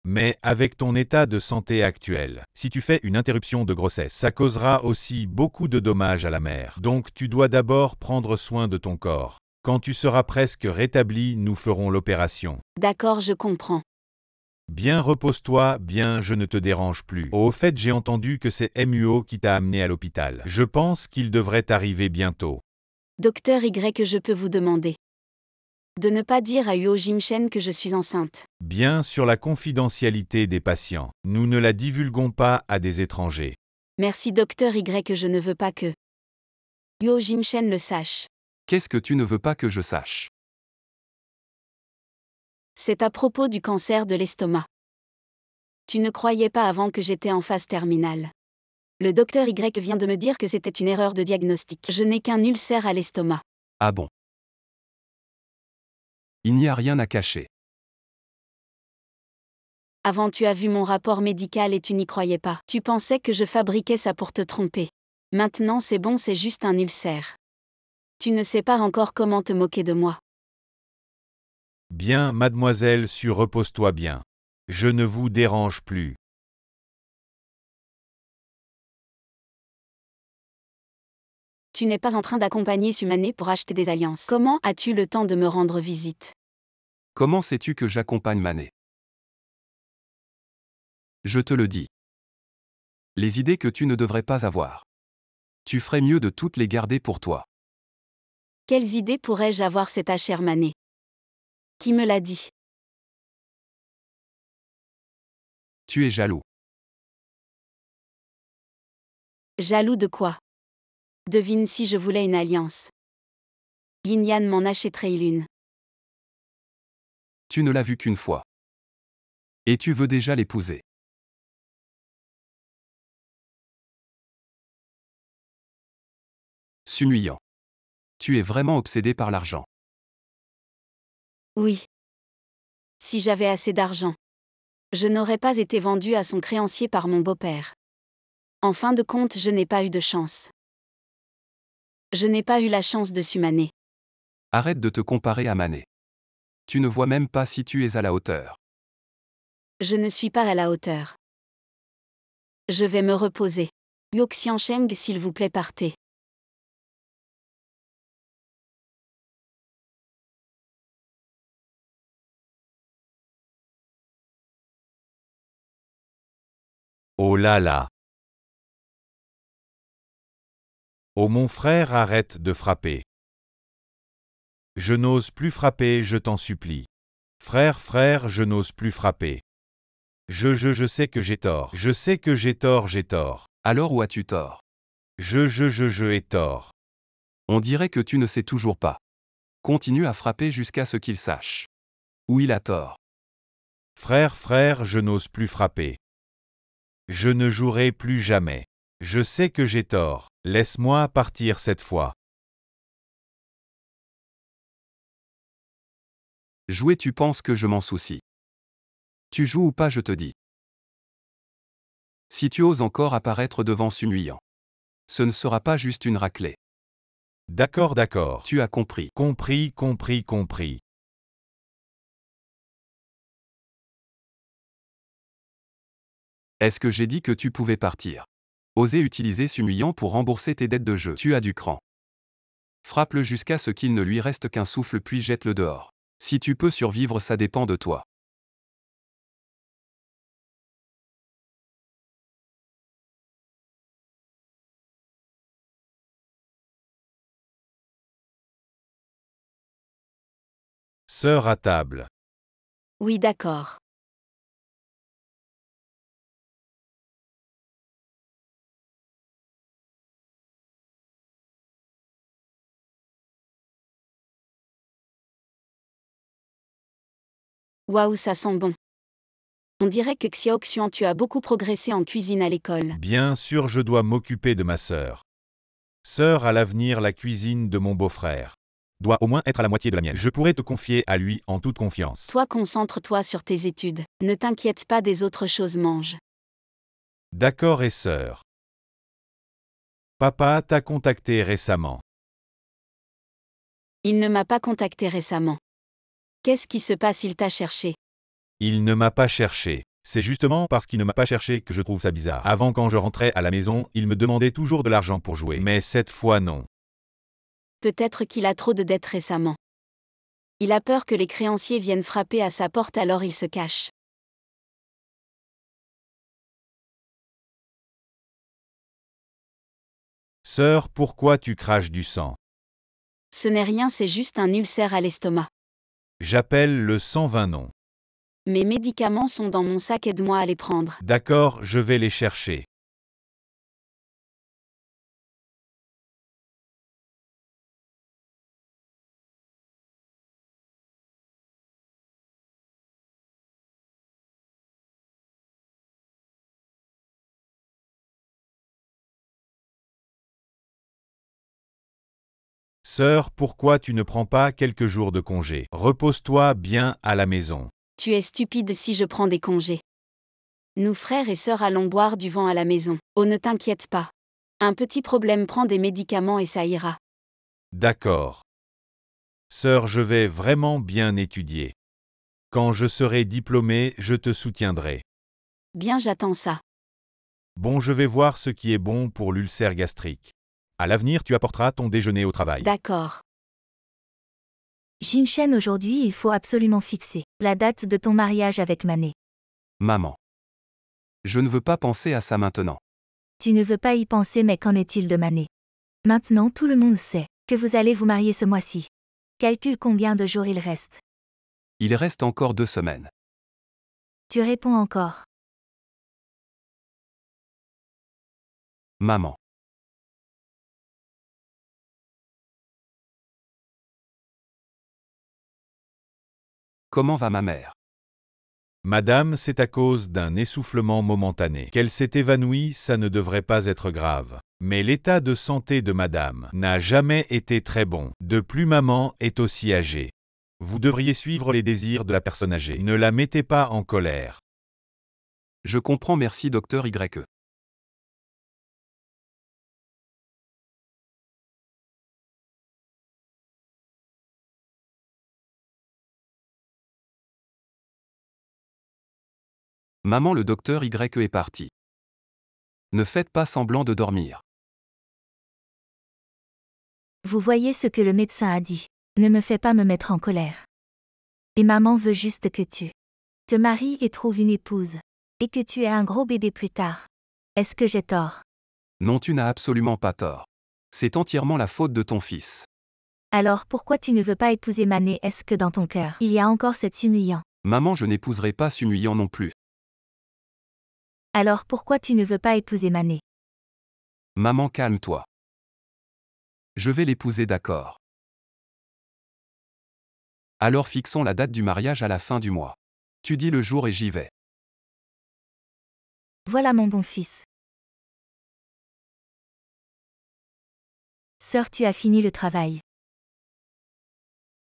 Mais avec ton état de santé actuel, si tu fais une interruption de grossesse, ça causera aussi beaucoup de dommages à la mère. Donc tu dois d'abord prendre soin de ton corps. Quand tu seras presque rétabli, nous ferons l'opération. D'accord, je comprends. Bien, repose-toi, bien, je ne te dérange plus. Au fait, j'ai entendu que c'est MUO qui t'a amené à l'hôpital. Je pense qu'il devrait arriver bientôt. Docteur Y, je peux vous demander de ne pas dire à Uo Jimchen que je suis enceinte. Bien, sur la confidentialité des patients, nous ne la divulguons pas à des étrangers. Merci docteur Y, je ne veux pas que Uo Jimchen le sache. Qu'est-ce que tu ne veux pas que je sache? C'est à propos du cancer de l'estomac. Tu ne croyais pas avant que j'étais en phase terminale. Le docteur Y vient de me dire que c'était une erreur de diagnostic. Je n'ai qu'un ulcère à l'estomac. Ah bon? Il n'y a rien à cacher. Avant tu as vu mon rapport médical et tu n'y croyais pas. Tu pensais que je fabriquais ça pour te tromper. Maintenant c'est bon, c'est juste un ulcère. Tu ne sais pas encore comment te moquer de moi. Bien, mademoiselle, repose-toi bien. Je ne vous dérange plus. Tu n'es pas en train d'accompagner Sumane pour acheter des alliances. Comment as-tu le temps de me rendre visite? Comment sais-tu que j'accompagne Mané? Je te le dis. Les idées que tu ne devrais pas avoir. Tu ferais mieux de toutes les garder pour toi. Quelles idées pourrais-je avoir, c'est ta chère Mané? Qui me l'a dit? Tu es jaloux. Jaloux de quoi? Devine si je voulais une alliance. Yin Yan m'en achèterait une. Tu ne l'as vue qu'une fois. Et tu veux déjà l'épouser. Sumuyant. Tu es vraiment obsédé par l'argent. Oui. Si j'avais assez d'argent, je n'aurais pas été vendue à son créancier par mon beau-père. En fin de compte, je n'ai pas eu de chance. Je n'ai pas eu la chance de Sumane. Arrête de te comparer à Mané. Tu ne vois même pas si tu es à la hauteur. Je ne suis pas à la hauteur. Je vais me reposer. Yuo Xiansheng, s'il vous plaît, partez. Oh là là. Oh mon frère, arrête de frapper. Je n'ose plus frapper, je t'en supplie. Frère, je n'ose plus frapper. Je sais que j'ai tort. Je sais que j'ai tort. Alors où as-tu tort? Je ai tort. On dirait que tu ne sais toujours pas. Continue à frapper jusqu'à ce qu'il sache. Où il a tort. Frère, je n'ose plus frapper. Je ne jouerai plus jamais. Je sais que j'ai tort. Laisse-moi partir cette fois. Jouer, tu penses que je m'en soucie. Tu joues ou pas, je te dis. Si tu oses encore apparaître devant Sumuyant, ce ne sera pas juste une raclée. D'accord. Tu as compris. Compris. Est-ce que j'ai dit que tu pouvais partir? Oser utiliser Sumuyant pour rembourser tes dettes de jeu. Tu as du cran. Frappe-le jusqu'à ce qu'il ne lui reste qu'un souffle puis jette-le dehors. Si tu peux survivre, ça dépend de toi. Sœur à table. Oui, d'accord. Waouh, ça sent bon. On dirait que Xiaoxian, tu as beaucoup progressé en cuisine à l'école. Bien sûr, je dois m'occuper de ma sœur. Sœur, à l'avenir, la cuisine de mon beau-frère doit au moins être à la moitié de la mienne. Je pourrais te confier à lui en toute confiance. Toi, concentre-toi sur tes études. Ne t'inquiète pas des autres choses, mange. D'accord et sœur. Papa t'a contacté récemment. Il ne m'a pas contacté récemment. Qu'est-ce qui se passe? Il t'a cherché. Il ne m'a pas cherché. C'est justement parce qu'il ne m'a pas cherché que je trouve ça bizarre. Avant, quand je rentrais à la maison, il me demandait toujours de l'argent pour jouer. Mais cette fois, non. Peut-être qu'il a trop de dettes récemment. Il a peur que les créanciers viennent frapper à sa porte, alors il se cache. Sœur, pourquoi tu craches du sang? Ce n'est rien, c'est juste un ulcère à l'estomac. J'appelle le 120 non. Mes médicaments sont dans mon sac, aide-moi à les prendre. D'accord, je vais les chercher. Sœur, pourquoi tu ne prends pas quelques jours de congé? Repose-toi bien à la maison. Tu es stupide si je prends des congés. Nous frères et sœurs allons boire du vin à la maison. Oh, ne t'inquiète pas. Un petit problème, prends des médicaments et ça ira. D'accord. Sœur, je vais vraiment bien étudier. Quand je serai diplômé, je te soutiendrai. Bien, j'attends ça. Bon, je vais voir ce qui est bon pour l'ulcère gastrique. À l'avenir, tu apporteras ton déjeuner au travail. D'accord. Jinshen, aujourd'hui il faut absolument fixer la date de ton mariage avec Mané. Maman. Je ne veux pas penser à ça maintenant. Tu ne veux pas y penser, mais qu'en est-il de Mané? Maintenant tout le monde sait que vous allez vous marier ce mois-ci. Calcule combien de jours il reste. Il reste encore 2 semaines. Tu réponds encore. Maman. Comment va ma mère? Madame, c'est à cause d'un essoufflement momentané qu'elle s'est évanouie, ça ne devrait pas être grave. Mais l'état de santé de madame n'a jamais été très bon. De plus, maman est aussi âgée. Vous devriez suivre les désirs de la personne âgée. Ne la mettez pas en colère. Je comprends, merci docteur YE. Maman, le docteur YE est parti. Ne faites pas semblant de dormir. Vous voyez ce que le médecin a dit. Ne me fais pas me mettre en colère. Et maman veut juste que tu te maries et trouves une épouse. Et que tu aies un gros bébé plus tard. Est-ce que j'ai tort? Non, tu n'as absolument pas tort. C'est entièrement la faute de ton fils. Alors pourquoi tu ne veux pas épouser Mané? Est-ce que dans ton cœur, il y a encore cet humiliant? Maman, je n'épouserai pas Sumuyant non plus. Alors pourquoi tu ne veux pas épouser Mané? Maman, calme-toi. Je vais l'épouser, d'accord. Alors fixons la date du mariage à la fin du mois. Tu dis le jour et j'y vais. Voilà mon bon fils. Sœur, tu as fini le travail.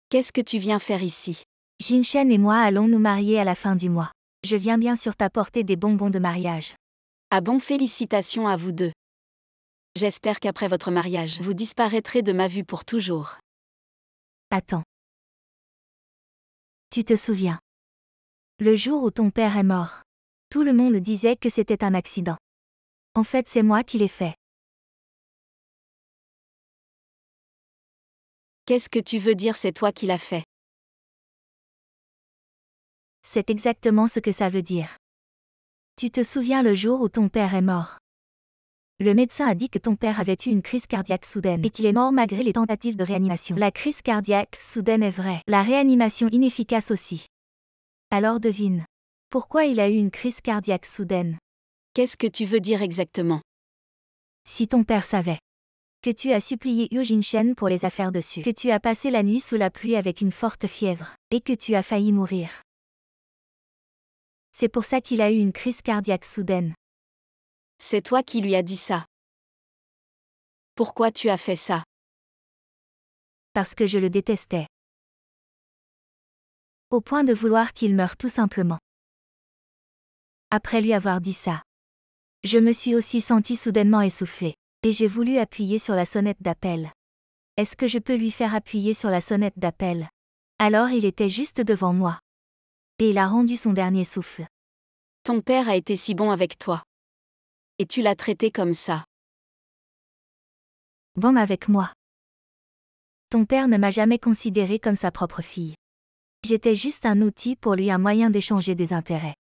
Qu'est-ce que tu viens faire ici? Jinshen et moi allons nous marier à la fin du mois. Je viens bien sûr t'apporter des bonbons de mariage. Ah bon, félicitations à vous deux. J'espère qu'après votre mariage, vous disparaîtrez de ma vue pour toujours. Attends. Tu te souviens? Le jour où ton père est mort. Tout le monde disait que c'était un accident. En fait, c'est moi qui l'ai fait. Qu'est-ce que tu veux dire, c'est toi qui l'as fait? C'est exactement ce que ça veut dire. Tu te souviens le jour où ton père est mort? Le médecin a dit que ton père avait eu une crise cardiaque soudaine et qu'il est mort malgré les tentatives de réanimation. La crise cardiaque soudaine est vraie, la réanimation inefficace aussi. Alors devine. Pourquoi il a eu une crise cardiaque soudaine? Qu'est-ce que tu veux dire exactement? Si ton père savait que tu as supplié Jinshen pour les affaires dessus, que tu as passé la nuit sous la pluie avec une forte fièvre, et que tu as failli mourir. C'est pour ça qu'il a eu une crise cardiaque soudaine. C'est toi qui lui as dit ça. Pourquoi tu as fait ça? Parce que je le détestais. Au point de vouloir qu'il meure tout simplement. Après lui avoir dit ça, je me suis aussi sentie soudainement essoufflée, et j'ai voulu appuyer sur la sonnette d'appel. Est-ce que je peux lui faire appuyer sur la sonnette d'appel? Alors il était juste devant moi. Et il a rendu son dernier souffle. Ton père a été si bon avec toi. Et tu l'as traité comme ça. Bon avec moi. Ton père ne m'a jamais considérée comme sa propre fille. J'étais juste un outil pour lui, un moyen d'échanger des intérêts.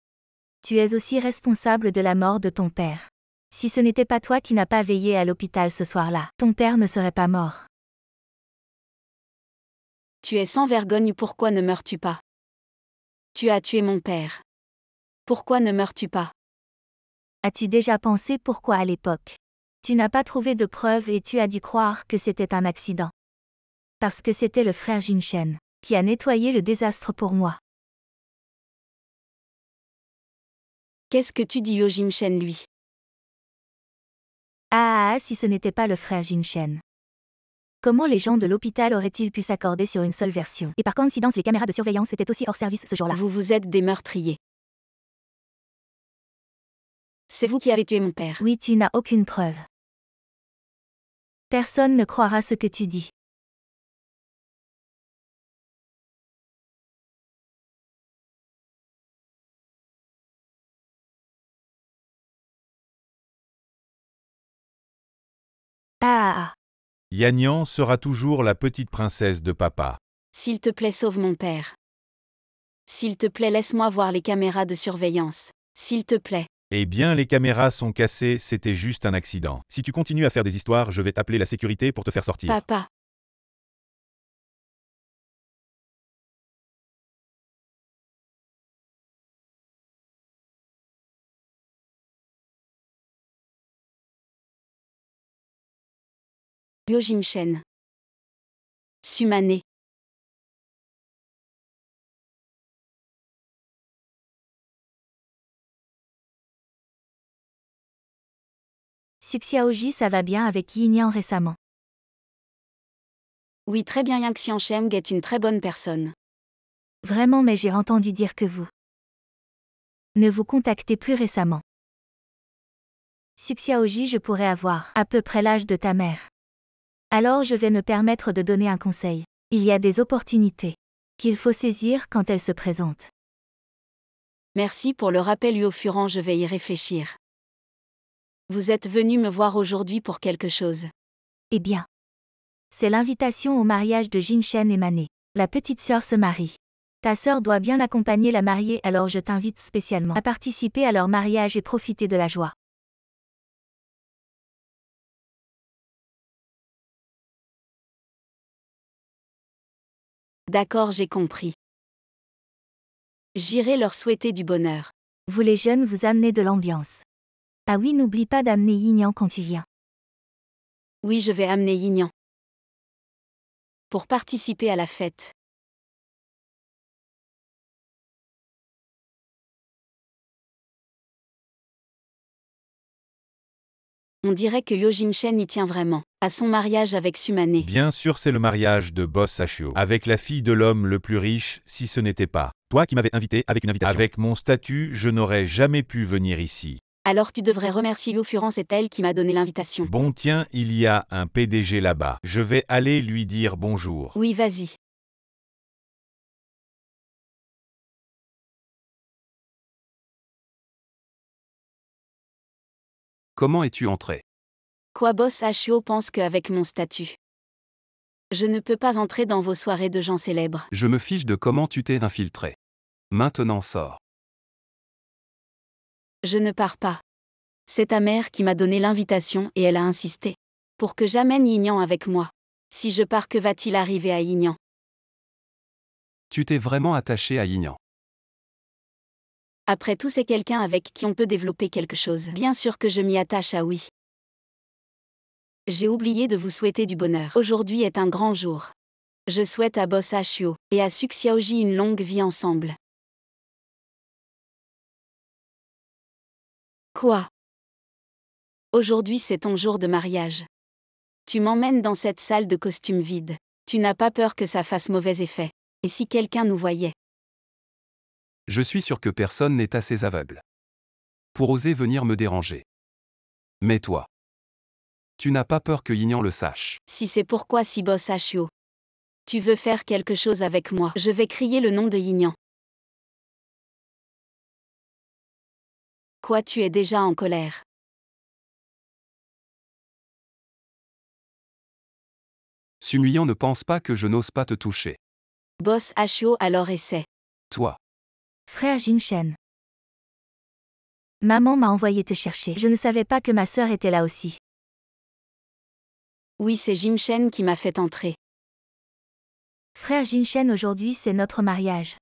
Tu es aussi responsable de la mort de ton père. Si ce n'était pas toi qui n'as pas veillé à l'hôpital ce soir-là, ton père ne serait pas mort. Tu es sans vergogne, pourquoi ne meurs-tu pas? Tu as tué mon père. Pourquoi ne meurs-tu pas? As-tu déjà pensé pourquoi à l'époque? Tu n'as pas trouvé de preuves et tu as dû croire que c'était un accident. Parce que c'était le frère Jinshen qui a nettoyé le désastre pour moi. Qu'est-ce que tu dis, Yo Jinshen, lui? Si ce n'était pas le frère Jinshen. Comment les gens de l'hôpital auraient-ils pu s'accorder sur une seule version? Et par coïncidence, les caméras de surveillance étaient aussi hors service ce jour-là. Vous êtes des meurtriers. C'est vous qui avez tué mon père. Oui, tu n'as aucune preuve. Personne ne croira ce que tu dis. Yanyan sera toujours la petite princesse de papa. S'il te plaît, sauve mon père. S'il te plaît, laisse-moi voir les caméras de surveillance. S'il te plaît. Eh bien, les caméras sont cassées, c'était juste un accident. Si tu continues à faire des histoires, je vais t'appeler la sécurité pour te faire sortir. Papa. Yo Jinshen. Sumane. Suxiaoji, ça va bien avec Yinyan récemment. Oui, très bien, Yang Xiansheng est une très bonne personne. Vraiment, mais j'ai entendu dire que vous ne vous contactez plus récemment. Suxiaoji, je pourrais avoir à peu près l'âge de ta mère. Alors je vais me permettre de donner un conseil. Il y a des opportunités qu'il faut saisir quand elles se présentent. Merci pour le rappel, Yo Furan, je vais y réfléchir. Vous êtes venu me voir aujourd'hui pour quelque chose. Eh bien, c'est l'invitation au mariage de Jinshen et Mané. La petite sœur se marie. Ta sœur doit bien accompagner la mariée, alors je t'invite spécialement à participer à leur mariage et profiter de la joie. D'accord, j'ai compris. J'irai leur souhaiter du bonheur. Vous les jeunes, vous amenez de l'ambiance. Ah oui, n'oublie pas d'amener Yinyan quand tu viens. Oui, je vais amener Yinyan. Pour participer à la fête. On dirait que Yo Jinshen y tient vraiment, à son mariage avec Sumane. Bien sûr, c'est le mariage de Boss Sachio avec la fille de l'homme le plus riche, si ce n'était pas toi qui m'avais invité avec une invitation. Avec mon statut, je n'aurais jamais pu venir ici. Alors tu devrais remercier Yo Furan, c'est elle qui m'a donné l'invitation. Bon tiens, il y a un PDG là-bas. Je vais aller lui dire bonjour. Oui, vas-y. Comment es-tu entré? Quoi, Boss Hio pense qu'avec mon statut, je ne peux pas entrer dans vos soirées de gens célèbres. Je me fiche de comment tu t'es infiltré. Maintenant sors. Je ne pars pas. C'est ta mère qui m'a donné l'invitation et elle a insisté pour que j'amène Yinyan avec moi. Si je pars, que va-t-il arriver à Yinyan? Tu t'es vraiment attaché à Yinyan. Après tout, c'est quelqu'un avec qui on peut développer quelque chose. Bien sûr que je m'y attache, ah oui. J'ai oublié de vous souhaiter du bonheur. Aujourd'hui est un grand jour. Je souhaite à Boss Hio et à Suxiaoji une longue vie ensemble. Quoi? Aujourd'hui c'est ton jour de mariage. Tu m'emmènes dans cette salle de costume vide. Tu n'as pas peur que ça fasse mauvais effet. Et si quelqu'un nous voyait? Je suis sûr que personne n'est assez aveugle pour oser venir me déranger. Mais toi, tu n'as pas peur que Yignan le sache. Si c'est pourquoi si boss Ashio. Tu veux faire quelque chose avec moi? Je vais crier le nom de Yignan. Quoi, tu es déjà en colère? Sunuyan ne pense pas que je n'ose pas te toucher. Boss Ashio, alors essaie. Toi, Frère Jinshen. Maman m'a envoyé te chercher. Je ne savais pas que ma sœur était là aussi. Oui, c'est Jimchen qui m'a fait entrer. Frère Jinshen, aujourd'hui c'est notre mariage.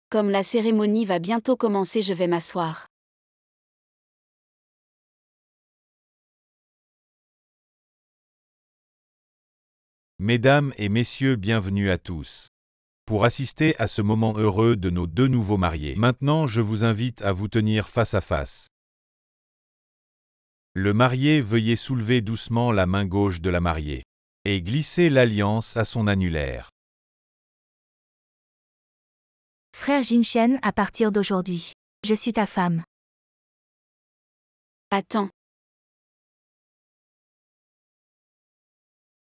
Comme la cérémonie va bientôt commencer, je vais m'asseoir. Mesdames et messieurs, bienvenue à tous. Pour assister à ce moment heureux de nos deux nouveaux mariés, maintenant je vous invite à vous tenir face à face. Le marié, veuillez soulever doucement la main gauche de la mariée et glisser l'alliance à son annulaire. Frère Jinshen, à partir d'aujourd'hui, je suis ta femme. Attends,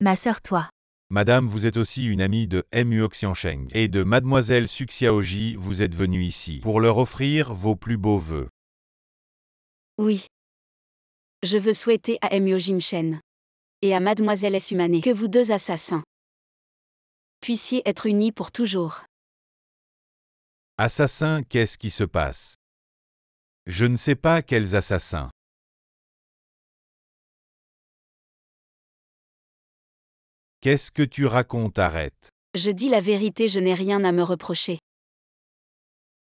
Ma sœur toi. Madame, vous êtes aussi une amie de Mu Xiansheng et de Mademoiselle Suxiaoji, vous êtes venue ici pour leur offrir vos plus beaux vœux. oui. Je veux souhaiter à Myo Jimchen et à Mademoiselle Sumane que vous deux assassins puissiez être unis pour toujours. Assassin, qu'est-ce qui se passe? Je ne sais pas quels assassins. Qu'est-ce que tu racontes? Arrête. Je dis la vérité, je n'ai rien à me reprocher.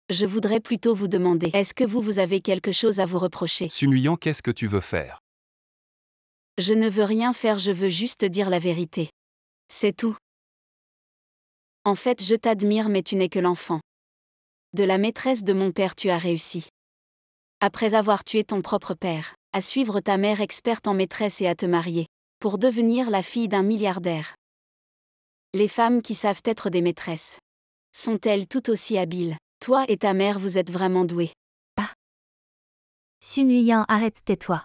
Je voudrais plutôt vous demander, est-ce que vous avez quelque chose à vous reprocher? Sunuyan, qu'est-ce que tu veux faire? Je ne veux rien faire, je veux juste dire la vérité. C'est tout. En fait, je t'admire, mais tu n'es que l'enfant de la maîtresse de mon père. Tu as réussi, après avoir tué ton propre père, à suivre ta mère experte en maîtresse et à te marier pour devenir la fille d'un milliardaire. Les femmes qui savent être des maîtresses sont-elles tout aussi habiles? Toi et ta mère, vous êtes vraiment doués. Sunuyan, arrête, tais-toi.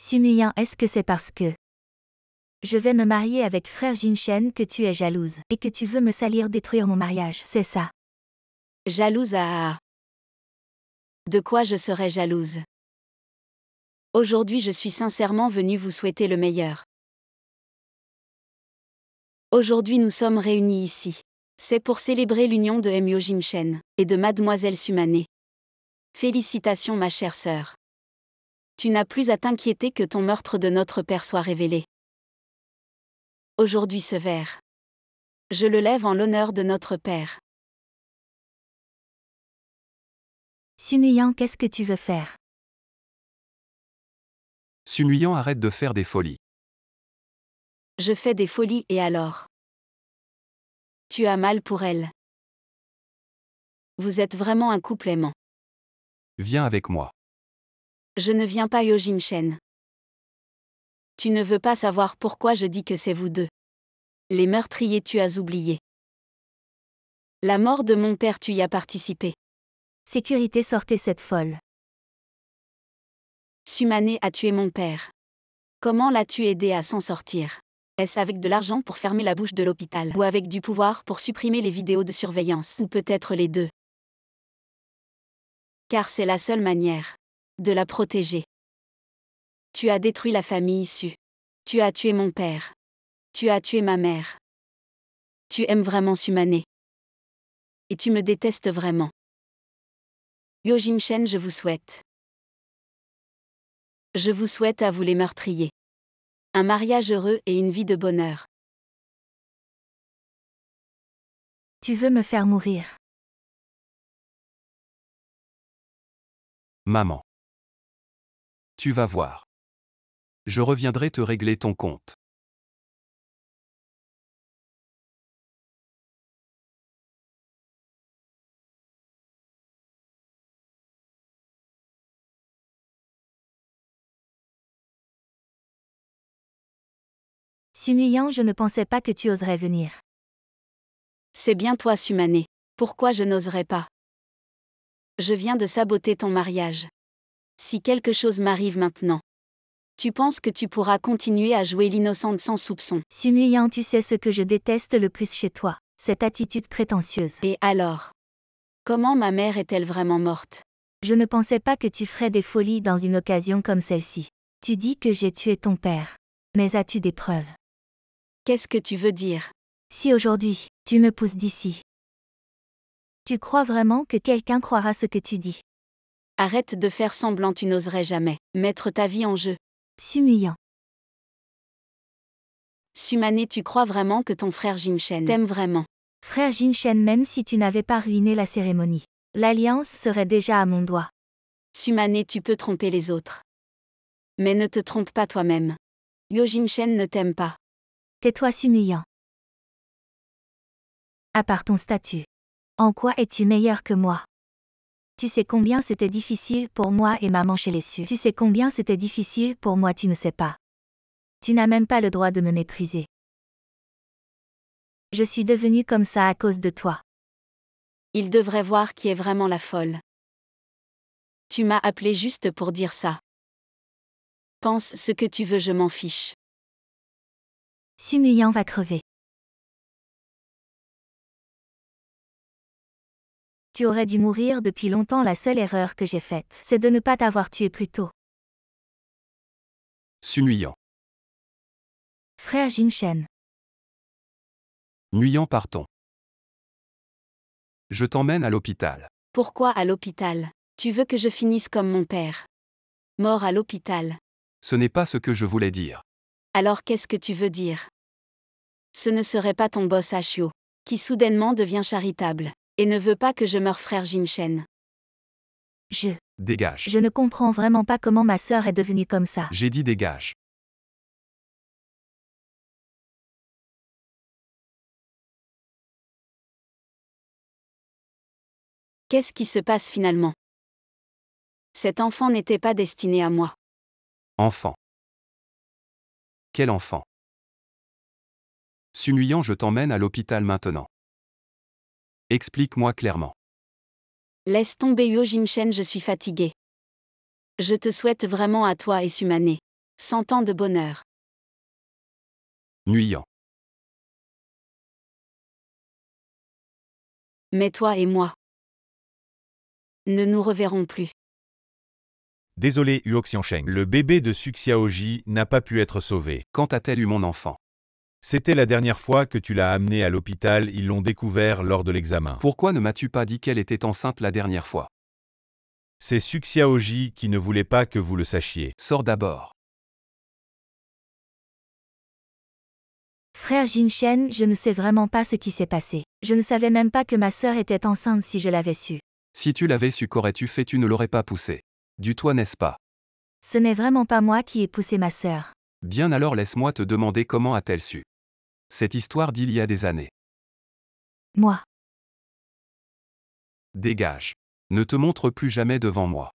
Sunuyan, est-ce que c'est parce que je vais me marier avec frère Jinshen que tu es jalouse et que tu veux me salir, détruire mon mariage? C'est ça. Jalouse à... De quoi je serais jalouse? Aujourd'hui, je suis sincèrement venue vous souhaiter le meilleur. Aujourd'hui, nous sommes réunis ici. C'est pour célébrer l'union de Myo Jimchen et de Mademoiselle Sumane. Félicitations, ma chère sœur. Tu n'as plus à t'inquiéter que ton meurtre de notre père soit révélé. Aujourd'hui, ce verre, je le lève en l'honneur de notre père. Sunuyan, qu'est-ce que tu veux faire? Sunuyan, arrête de faire des folies. Je fais des folies et alors? Tu as mal pour elle. Vous êtes vraiment un couple aimant. Viens avec moi. Je ne viens pas, Yo Jimchen. Tu ne veux pas savoir pourquoi je dis que c'est vous deux. Les meurtriers, tu as oublié. La mort de mon père, tu y as participé. Sécurité, sortez cette folle. Sumane a tué mon père. Comment l'as-tu aidé à s'en sortir? Est-ce avec de l'argent pour fermer la bouche de l'hôpital ou avec du pouvoir pour supprimer les vidéos de surveillance ou peut-être les deux? Car c'est la seule manière de la protéger. Tu as détruit la famille issue. Tu as tué mon père. Tu as tué ma mère. Tu aimes vraiment Sumane. Et tu me détestes vraiment. Yo Jimchen, je vous souhaite. Je vous souhaite à vous les meurtriers un mariage heureux et une vie de bonheur. Tu veux me faire mourir? Maman. Tu vas voir. Je reviendrai te régler ton compte. Sumillant, je ne pensais pas que tu oserais venir. C'est bien toi, Sumane. Pourquoi je n'oserais pas? Je viens de saboter ton mariage. Si quelque chose m'arrive maintenant, tu penses que tu pourras continuer à jouer l'innocente sans soupçon? Sumillant, tu sais ce que je déteste le plus chez toi, cette attitude prétentieuse. Et alors? Comment ma mère est-elle vraiment morte? Je ne pensais pas que tu ferais des folies dans une occasion comme celle-ci. Tu dis que j'ai tué ton père. Mais as-tu des preuves? Qu'est-ce que tu veux dire? Si aujourd'hui, tu me pousses d'ici. Tu crois vraiment que quelqu'un croira ce que tu dis? Arrête de faire semblant, tu n'oserais jamais mettre ta vie en jeu. Sumillant. Sumane, tu crois vraiment que ton frère Jimchen t'aime vraiment? Frère Jinshen, même si tu n'avais pas ruiné la cérémonie, l'alliance serait déjà à mon doigt. Sumane, tu peux tromper les autres. Mais ne te trompe pas toi-même. Yo Jimchen ne t'aime pas. Tais-toi, Sumillant. À part ton statut. En quoi es-tu meilleur que moi? Tu sais combien c'était difficile pour moi et maman chez les Su. Tu sais combien c'était difficile pour moi, tu ne sais pas. Tu n'as même pas le droit de me mépriser. Je suis devenue comme ça à cause de toi. Il devrait voir qui est vraiment la folle. Tu m'as appelé juste pour dire ça. Pense ce que tu veux, je m'en fiche. Sumillant va crever. Tu aurais dû mourir depuis longtemps, la seule erreur que j'ai faite, c'est de ne pas t'avoir tué plus tôt. Sumuyant. Frère Jinshen. Nuyant, partons. Je t'emmène à l'hôpital. Pourquoi à l'hôpital? Tu veux que je finisse comme mon père? Mort à l'hôpital. Ce n'est pas ce que je voulais dire. Alors qu'est-ce que tu veux dire? Ce ne serait pas ton boss Ashio, qui soudainement devient charitable, et ne veut pas que je meure, frère Jimchen. Dégage. Je ne comprends vraiment pas comment ma sœur est devenue comme ça. J'ai dit dégage. Qu'est-ce qui se passe finalement? Cet enfant n'était pas destiné à moi. Enfant. Quel enfant? Sumuyant, je t'emmène à l'hôpital maintenant. Explique-moi clairement. Laisse tomber Yo Jimchen, je suis fatiguée. Je te souhaite vraiment à toi et Sumane 100 ans de bonheur. Nuyant. Mais toi et moi ne nous reverrons plus. Désolé Uoxiansheng, le bébé de Suxiaoji n'a pas pu être sauvé. Quand a-t-elle eu mon enfant? C'était la dernière fois que tu l'as amené à l'hôpital, ils l'ont découvert lors de l'examen. Pourquoi ne m'as-tu pas dit qu'elle était enceinte la dernière fois? C'est Suxiaoji qui ne voulait pas que vous le sachiez. Sors d'abord. Frère Jinshen, je ne sais vraiment pas ce qui s'est passé. Je ne savais même pas que ma sœur était enceinte si je l'avais su. Si tu l'avais su, qu'aurais-tu fait? Tu ne l'aurais pas poussé. Du toi, n'est-ce pas? Ce n'est vraiment pas moi qui ai poussé ma sœur. Bien alors, laisse-moi te demander comment a-t-elle su? Cette histoire d'il y a des années. Moi. Dégage. Ne te montre plus jamais devant moi.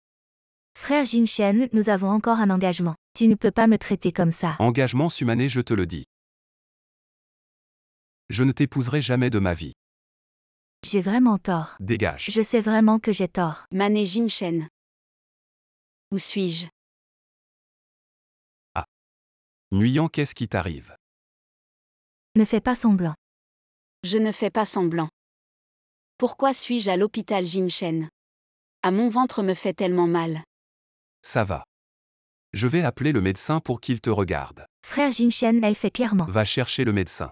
Frère Jinshen, nous avons encore un engagement. Tu ne peux pas me traiter comme ça. Engagement, Sumane, je te le dis. Je ne t'épouserai jamais de ma vie. J'ai vraiment tort. Dégage. Je sais vraiment que j'ai tort. Mane Jimchen. Où suis-je? Nuyant, qu'est-ce qui t'arrive? Ne fais pas semblant. Je ne fais pas semblant. Pourquoi suis-je à l'hôpital Jimchen? Ah, mon ventre me fait tellement mal. Ça va. Je vais appeler le médecin pour qu'il te regarde. Frère Jinshen, elle fait clairement. Va chercher le médecin.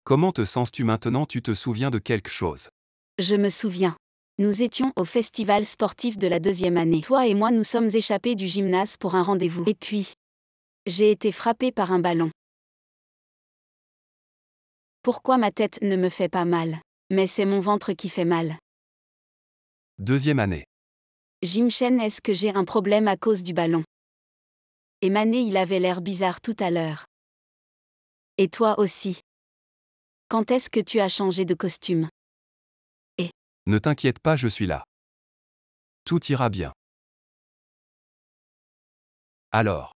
Comment te sens-tu maintenant? Tu te souviens de quelque chose? Je me souviens. Nous étions au festival sportif de la 2e année. Toi et moi nous sommes échappés du gymnase pour un rendez-vous. Et puis, j'ai été frappée par un ballon. Pourquoi ma tête ne me fait pas mal? Mais c'est mon ventre qui fait mal. 2e année. Jimchen, est-ce que j'ai un problème à cause du ballon? Et Mané, il avait l'air bizarre tout à l'heure. Et toi aussi. Quand est-ce que tu as changé de costume? Ne t'inquiète pas, je suis là. Tout ira bien. Alors,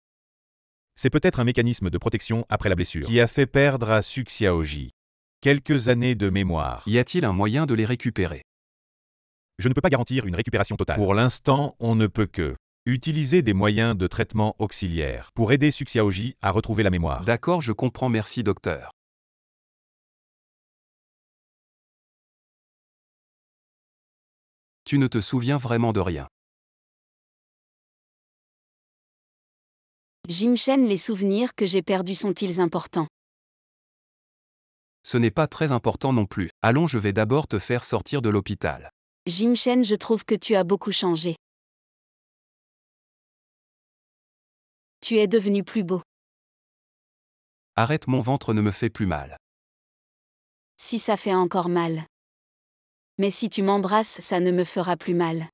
C'est peut-être un mécanisme de protection après la blessure qui a fait perdre à Su Xiaoji quelques années de mémoire. y a-t-il un moyen de les récupérer? Je ne peux pas garantir une récupération totale. Pour l'instant, on ne peut que utiliser des moyens de traitement auxiliaires pour aider Su Xiaoji à retrouver la mémoire. D'accord, je comprends, merci docteur. Tu ne te souviens vraiment de rien. Jim Chen, les souvenirs que j'ai perdus sont-ils importants? Ce n'est pas très important non plus. Allons, je vais d'abord te faire sortir de l'hôpital. Jim Chen, je trouve que tu as beaucoup changé. Tu es devenu plus beau. Arrête, mon ventre ne me fait plus mal. Si ça fait encore mal. Mais si tu m'embrasses, ça ne me fera plus mal.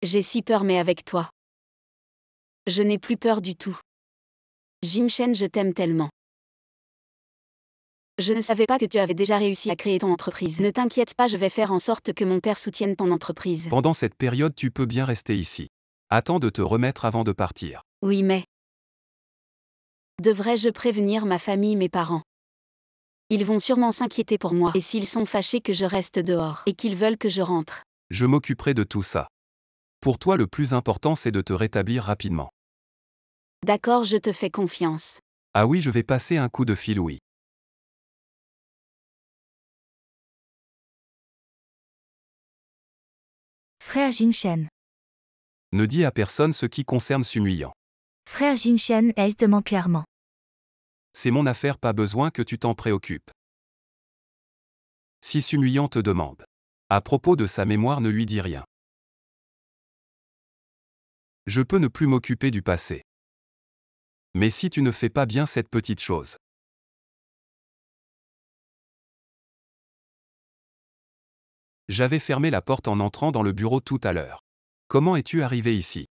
J'ai si peur, mais avec toi. Je n'ai plus peur du tout. Jim Chen, je t'aime tellement. Je ne savais pas que tu avais déjà réussi à créer ton entreprise. Ne t'inquiète pas, je vais faire en sorte que mon père soutienne ton entreprise. Pendant cette période, tu peux bien rester ici. Attends de te remettre avant de partir. Oui, mais... Devrais-je prévenir ma famille, mes parents? Ils vont sûrement s'inquiéter pour moi. Et s'ils sont fâchés que je reste dehors et qu'ils veulent que je rentre? Je m'occuperai de tout ça. Pour toi, le plus important, c'est de te rétablir rapidement. D'accord, je te fais confiance. Ah oui, je vais passer un coup de fil, oui. Frère Jin Chen. Ne dis à personne ce qui concerne Su Nguyen. Frère Jin Chen, elle te ment clairement. C'est mon affaire, pas besoin que tu t'en préoccupes. Si Su Nguyen te demande à propos de sa mémoire, ne lui dis rien. Je peux ne plus m'occuper du passé. Mais si tu ne fais pas bien cette petite chose. J'avais fermé la porte en entrant dans le bureau tout à l'heure. Comment es-tu arrivé ici?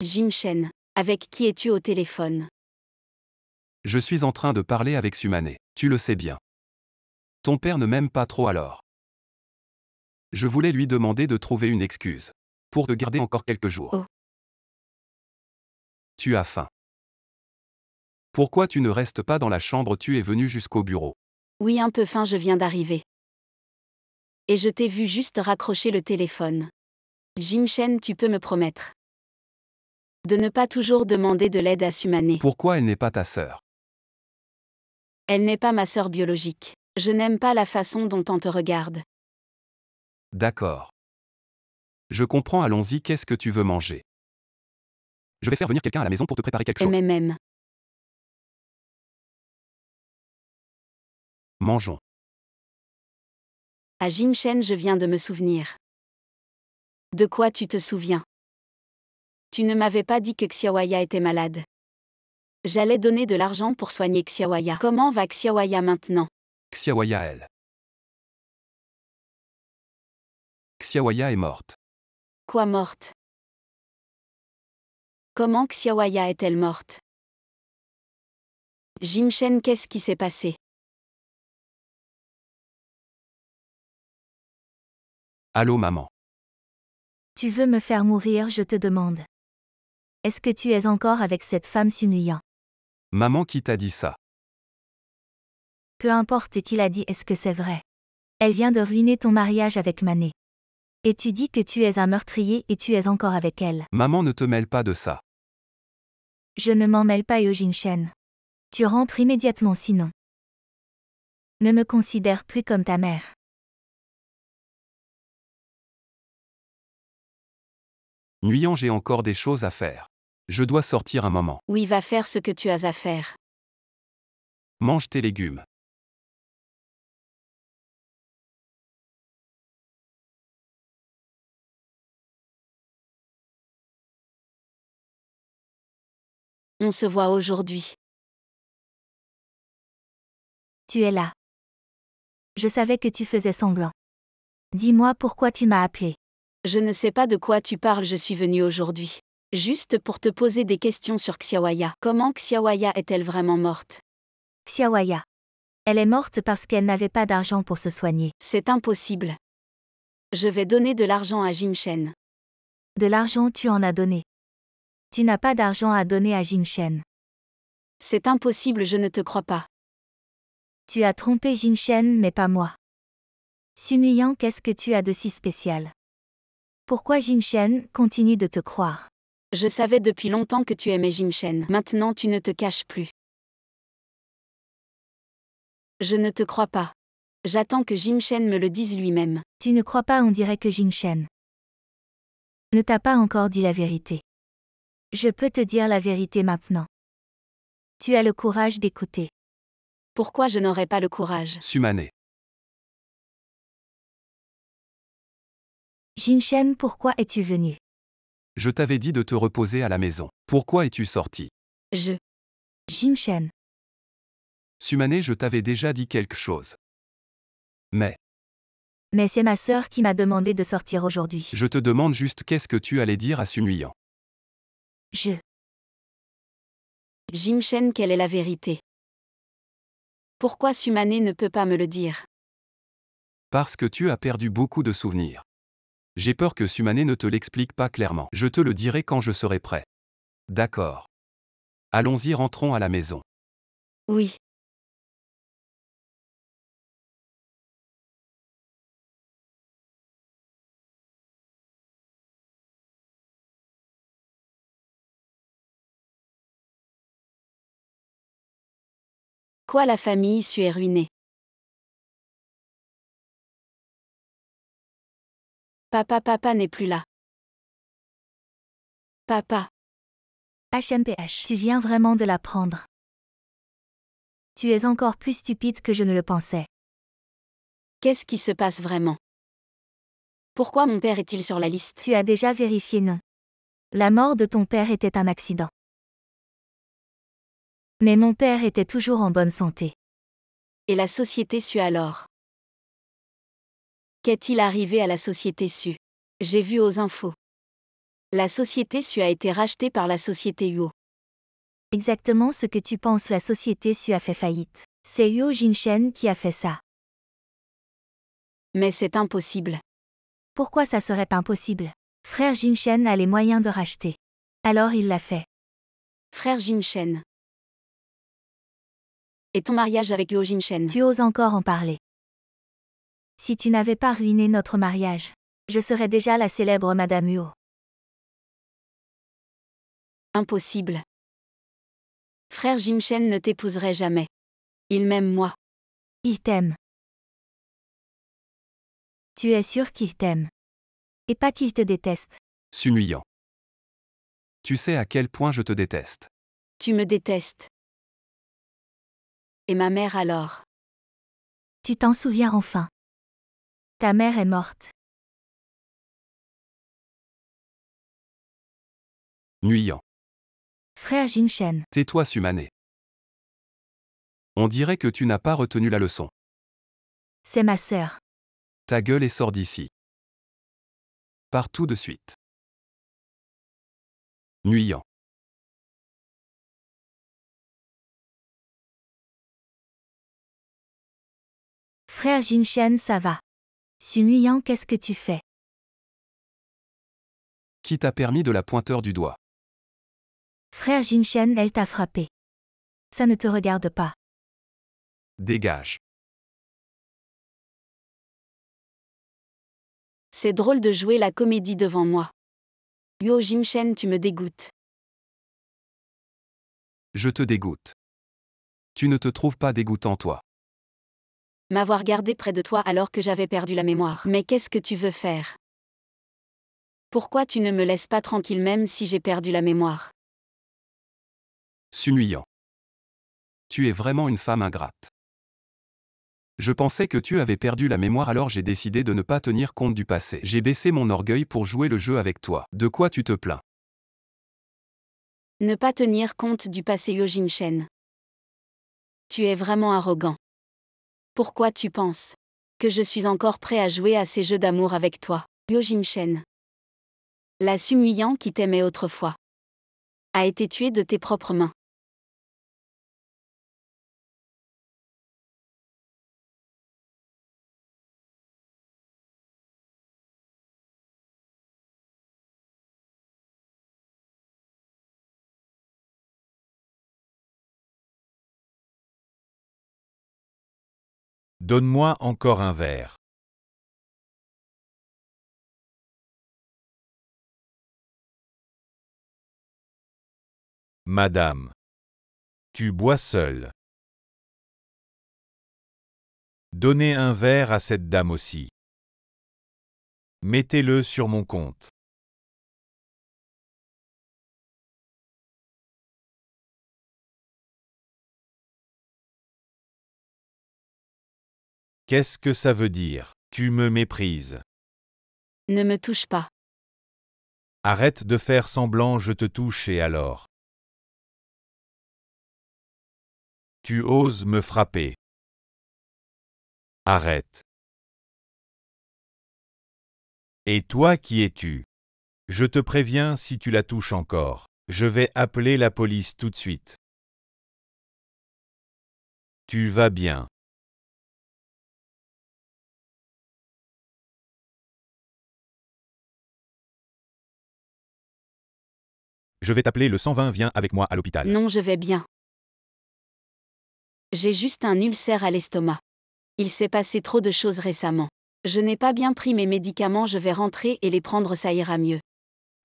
Jim Chen, avec qui es-tu au téléphone? Je suis en train de parler avec Sumane, tu le sais bien. Ton père ne m'aime pas trop alors. Je voulais lui demander de trouver une excuse. Pour te garder encore quelques jours. Oh. Tu as faim. Pourquoi tu ne restes pas dans la chambre? Tu es venu jusqu'au bureau. Oui, un peu faim, je viens d'arriver. Et je t'ai vu juste raccrocher le téléphone. Jim Chen, tu peux me promettre de ne pas toujours demander de l'aide à Sumane. Pourquoi elle n'est pas ta sœur? Elle n'est pas ma sœur biologique. Je n'aime pas la façon dont on te regarde. D'accord. Je comprends, allons-y, qu'est-ce que tu veux manger? Je vais faire venir quelqu'un à la maison pour te préparer quelque chose. MMM. Mangeons. À Jim Chen, je viens de me souvenir. De quoi tu te souviens? Tu ne m'avais pas dit que Xiaoya était malade. J'allais donner de l'argent pour soigner Xiaoya. Comment va Xiaoya maintenant? Xiaoya elle. Xiaoya est morte. Quoi, morte? Comment Xiaoya est-elle morte? Jim Chen, qu'est-ce qui s'est passé? Allô maman. Tu veux me faire mourir, je te demande. Est-ce que tu es encore avec cette femme Su Nguyen? Maman, qui t'a dit ça? Peu importe qui l'a dit, est-ce que c'est vrai? Elle vient de ruiner ton mariage avec Mané. Et tu dis que tu es un meurtrier et tu es encore avec elle. Maman, ne te mêle pas de ça. Je ne m'en mêle pas, Jin Chen. Tu rentres immédiatement sinon. Ne me considère plus comme ta mère. Nguyen, j'ai encore des choses à faire. Je dois sortir un moment. Oui, va faire ce que tu as à faire. Mange tes légumes. On se voit aujourd'hui. Tu es là. Je savais que tu faisais semblant. Dis-moi pourquoi tu m'as appelé. Je ne sais pas de quoi tu parles, je suis venue aujourd'hui. Juste pour te poser des questions sur Xiaoya. Comment Xiaoya est-elle vraiment morte? Xiaoya. Elle est morte parce qu'elle n'avait pas d'argent pour se soigner. C'est impossible. Je vais donner de l'argent à Jin Shen. De l'argent tu en as donné. Tu n'as pas d'argent à donner à Jin Shen. C'est impossible, je ne te crois pas. Tu as trompé Jin Shen mais pas moi. Sun Yang, qu'est-ce que tu as de si spécial? Pourquoi Jin Shen continue de te croire? Je savais depuis longtemps que tu aimais Jin Shen. Maintenant tu ne te caches plus. Je ne te crois pas. J'attends que Jin Shen me le dise lui-même. Tu ne crois pas, on dirait que Jin Shen ne t'a pas encore dit la vérité. Je peux te dire la vérité maintenant. Tu as le courage d'écouter. Pourquoi je n'aurais pas le courage? Sumane. Jin Shen, pourquoi es-tu venu? Je t'avais dit de te reposer à la maison. Pourquoi es-tu sorti? Jin Shen. Sumane, je t'avais déjà dit quelque chose. Mais c'est ma sœur qui m'a demandé de sortir aujourd'hui. je te demande juste qu'est-ce que tu allais dire à Sun Yang. Jin Shen, quelle est la vérité? Pourquoi Sumane ne peut pas me le dire? Parce que tu as perdu beaucoup de souvenirs. J'ai peur que Sumane ne te l'explique pas clairement. Je te le dirai quand je serai prêt. D'accord. Allons-y, rentrons à la maison. Oui. Quoi, la famille Su est ruinée? Papa n'est plus là. Papa. HMPH. Tu viens vraiment de l'apprendre. Tu es encore plus stupide que je ne le pensais. Qu'est-ce qui se passe vraiment? Pourquoi mon père est-il sur la liste? Tu as déjà vérifié, non? La mort de ton père était un accident. Mais mon père était toujours en bonne santé. Et la société Su alors? Qu'est-il arrivé à la société Su? J'ai vu aux infos. La société Su a été rachetée par la société Yuo. Exactement ce que tu penses, la société Su a fait faillite. C'est Yuo Jinshen qui a fait ça. Mais c'est impossible. Pourquoi ça serait impossible? Frère Jinshen a les moyens de racheter. Alors il l'a fait. Frère Jin Shen. Et ton mariage avec Yuo Jin Shen? Tu oses encore en parler. Si tu n'avais pas ruiné notre mariage, je serais déjà la célèbre Madame Yuo. Impossible. Frère Jin Shen ne t'épouserait jamais. Il m'aime moi. Il t'aime. Tu es sûr qu'il t'aime. Et pas qu'il te déteste. Sun Yang. Tu sais à quel point je te déteste. Tu me détestes. Et ma mère alors? Tu t'en souviens enfin. Ta mère est morte. Nguyen. Frère Jinshen. Tais-toi, Sumane. On dirait que tu n'as pas retenu la leçon. C'est ma sœur. Ta gueule et sors d'ici. Pars tout de suite. Nguyen. Frère Jinshen, ça va. Sun Yang, qu'est-ce que tu fais? Qui t'a permis de la pointeur du doigt? Frère Jinshen, elle t'a frappé. Ça ne te regarde pas. Dégage. C'est drôle de jouer la comédie devant moi. Yuo Jin Shen, tu me dégoûtes. Je te dégoûte. Tu ne te trouves pas dégoûtant, toi. M'avoir gardé près de toi alors que j'avais perdu la mémoire. Mais qu'est-ce que tu veux faire? Pourquoi tu ne me laisses pas tranquille même si j'ai perdu la mémoire? Sun Yang. Tu es vraiment une femme ingrate. Je pensais que tu avais perdu la mémoire, alors j'ai décidé de ne pas tenir compte du passé. J'ai baissé mon orgueil pour jouer le jeu avec toi. De quoi tu te plains? Ne pas tenir compte du passé, Yuo Jin Shen. Tu es vraiment arrogant. Pourquoi tu penses que je suis encore prêt à jouer à ces jeux d'amour avec toi, Yuo Jin Shen? La Sun Yang qui t'aimait autrefois a été tuée de tes propres mains. Donne-moi encore un verre. Madame. Tu bois seule. Donnez un verre à cette dame aussi. Mettez-le sur mon compte. Qu'est-ce que ça veut dire? Tu me méprises. Ne me touche pas. Arrête de faire semblant, je te touche et alors? Tu oses me frapper. Arrête. Et toi qui es-tu? Je te préviens, si tu la touches encore, je vais appeler la police tout de suite. Tu vas bien. Je vais t'appeler le 120, viens avec moi à l'hôpital. Non, je vais bien. J'ai juste un ulcère à l'estomac. Il s'est passé trop de choses récemment. Je n'ai pas bien pris mes médicaments, je vais rentrer et les prendre, ça ira mieux.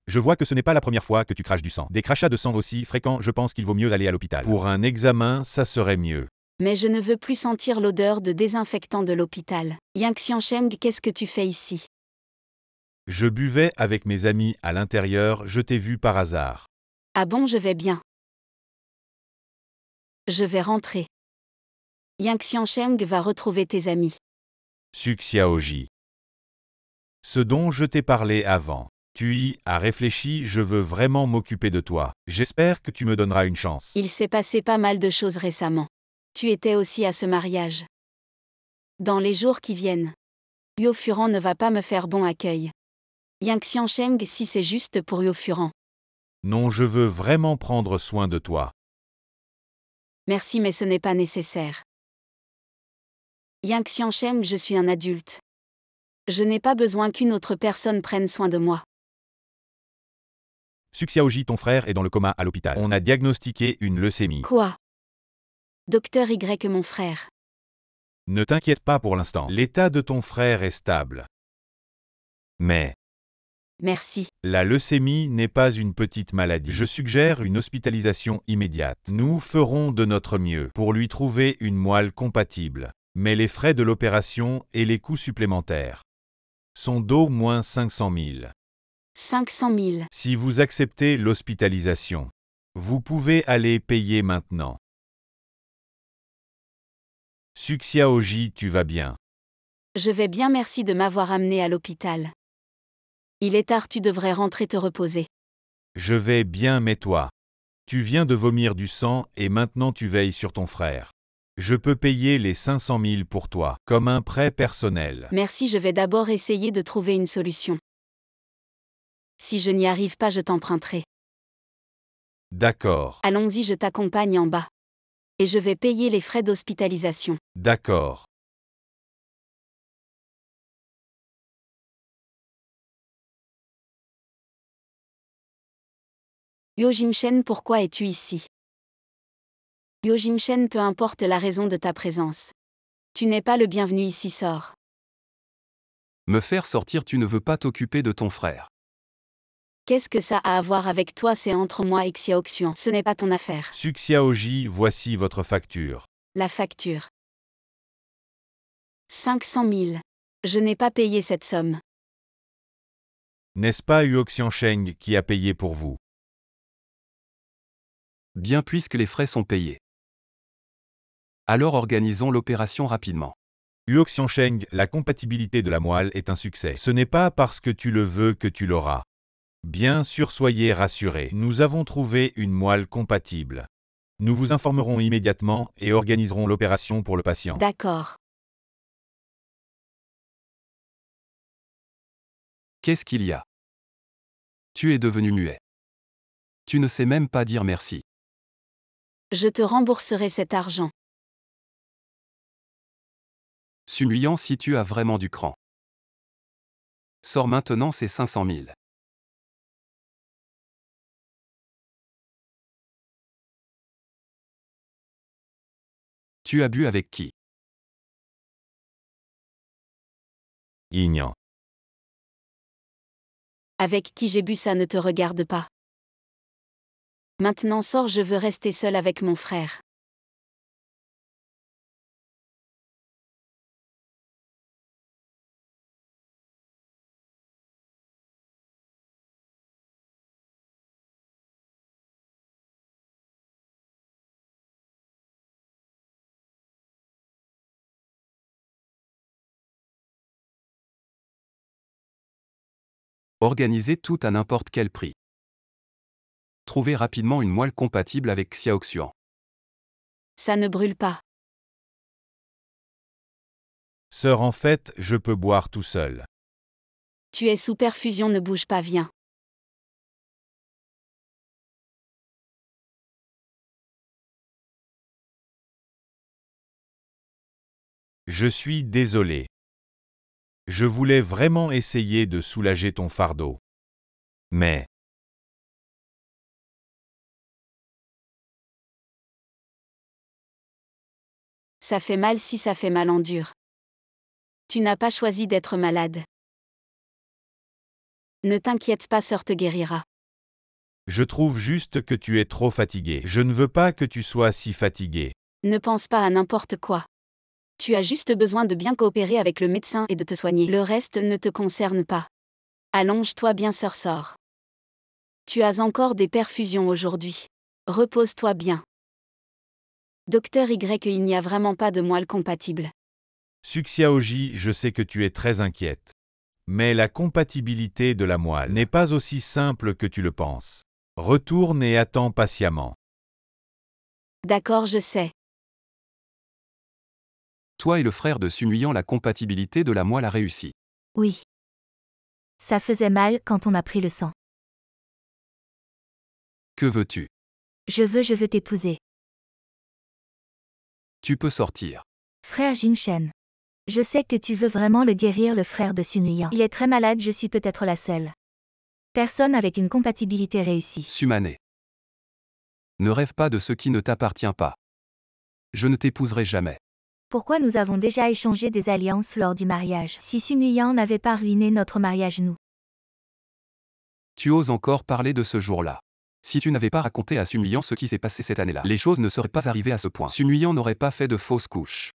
Je vois que ce n'est pas la première fois que tu craches du sang. Des crachats de sang aussi fréquents, je pense qu'il vaut mieux aller à l'hôpital. Pour un examen, ça serait mieux. Mais je ne veux plus sentir l'odeur de désinfectant de l'hôpital. Yang Xiansheng, qu'est-ce que tu fais ici? Je buvais avec mes amis à l'intérieur, je t'ai vu par hasard. Ah bon, je vais bien. Je vais rentrer. Yang Xiansheng va retrouver tes amis. Su Xiaoji. Ce dont je t'ai parlé avant. Tu y as réfléchi, je veux vraiment m'occuper de toi. J'espère que tu me donneras une chance. Il s'est passé pas mal de choses récemment. Tu étais aussi à ce mariage. Dans les jours qui viennent, Yo Furan ne va pas me faire bon accueil. Yang Xiansheng, si c'est juste pour Yo Furan. Non, je veux vraiment prendre soin de toi. Merci, mais ce n'est pas nécessaire. Yang Xiansheng, je suis un adulte. Je n'ai pas besoin qu'une autre personne prenne soin de moi. Su Xiaoji, ton frère est dans le coma à l'hôpital. On a diagnostiqué une leucémie. Quoi? Docteur Y, mon frère. Ne t'inquiète pas pour l'instant. L'état de ton frère est stable. Mais Merci. la leucémie n'est pas une petite maladie. Je suggère une hospitalisation immédiate. Nous ferons de notre mieux pour lui trouver une moelle compatible. Mais les frais de l'opération et les coûts supplémentaires sont d'au moins 500 000. 500 000. Si vous acceptez l'hospitalisation, vous pouvez aller payer maintenant. Su Xiaoji, tu vas bien. Je vais bien, merci de m'avoir amené à l'hôpital. Il est tard, tu devrais rentrer te reposer. Je vais bien, mais toi. Tu viens de vomir du sang et maintenant tu veilles sur ton frère. Je peux payer les 500 000 pour toi, comme un prêt personnel. Merci, je vais d'abord essayer de trouver une solution. Si je n'y arrive pas, je t'emprunterai. D'accord. Allons-y, je t'accompagne en bas. Et je vais payer les frais d'hospitalisation. D'accord. Yo Jimshen, pourquoi es-tu ici? Yo Jimshen, peu importe la raison de ta présence. Tu n'es pas le bienvenu ici, sors. Me faire sortir, tu ne veux pas t'occuper de ton frère. Qu'est-ce que ça a à voir avec toi? C'est entre moi et Xiaoxian. Ce n'est pas ton affaire. Su Xiaoji, voici votre facture. La facture. 500 000. Je n'ai pas payé cette somme. N'est-ce pas Huo Xiansheng qui a payé pour vous? Bien, puisque les frais sont payés. Alors organisons l'opération rapidement. Huo Xiansheng, la compatibilité de la moelle est un succès. Ce n'est pas parce que tu le veux que tu l'auras. Bien sûr, soyez rassurés, nous avons trouvé une moelle compatible. Nous vous informerons immédiatement et organiserons l'opération pour le patient. D'accord. Qu'est-ce qu'il y a? Tu es devenu muet. Tu ne sais même pas dire merci. Je te rembourserai cet argent. Sumuyan, si tu as vraiment du cran. Sors maintenant ces 500 000. Tu as bu avec qui? Ignan. Avec qui j'ai bu ça ne te regarde pas. Maintenant sors, je veux rester seule avec mon frère. Organiser tout à n'importe quel prix. Trouver rapidement une moelle compatible avec Xiaoxuan. Ça ne brûle pas. Sœur, en fait, je peux boire tout seul. Tu es sous perfusion, ne bouge pas, viens. Je suis désolé. Je voulais vraiment essayer de soulager ton fardeau. Mais, Ça fait mal si ça fait mal, endure. Tu n'as pas choisi d'être malade. Ne t'inquiète pas, sœur te guérira. je trouve juste que tu es trop fatigué. Je ne veux pas que tu sois si fatigué. Ne pense pas à n'importe quoi. Tu as juste besoin de bien coopérer avec le médecin et de te soigner. Le reste ne te concerne pas. Allonge-toi bien, sœur, sors. Tu as encore des perfusions aujourd'hui. Repose-toi bien. Docteur Y, il n'y a vraiment pas de moelle compatible. Suxiaoji, je sais que tu es très inquiète. Mais la compatibilité de la moelle n'est pas aussi simple que tu le penses. Retourne et attends patiemment. D'accord, je sais. Toi et le frère de Sunuyan, la compatibilité de la moelle a réussi. Oui. Ça faisait mal quand on m'a pris le sang. Que veux-tu? Je veux t'épouser. Tu peux sortir. Frère Jinshen. Je sais que tu veux vraiment le guérir, le frère de Sunuyan. Il est très malade, je suis peut-être la seule personne avec une compatibilité réussie. Sumane. Ne rêve pas de ce qui ne t'appartient pas. Je ne t'épouserai jamais. Pourquoi nous avons déjà échangé des alliances lors du mariage? Si Sunuyan n'avait pas ruiné notre mariage, nous. Tu oses encore parler de ce jour-là. Si tu n'avais pas raconté à Sunuyan ce qui s'est passé cette année-là, les choses ne seraient pas arrivées à ce point. Sunuyan n'aurait pas fait de fausses couches.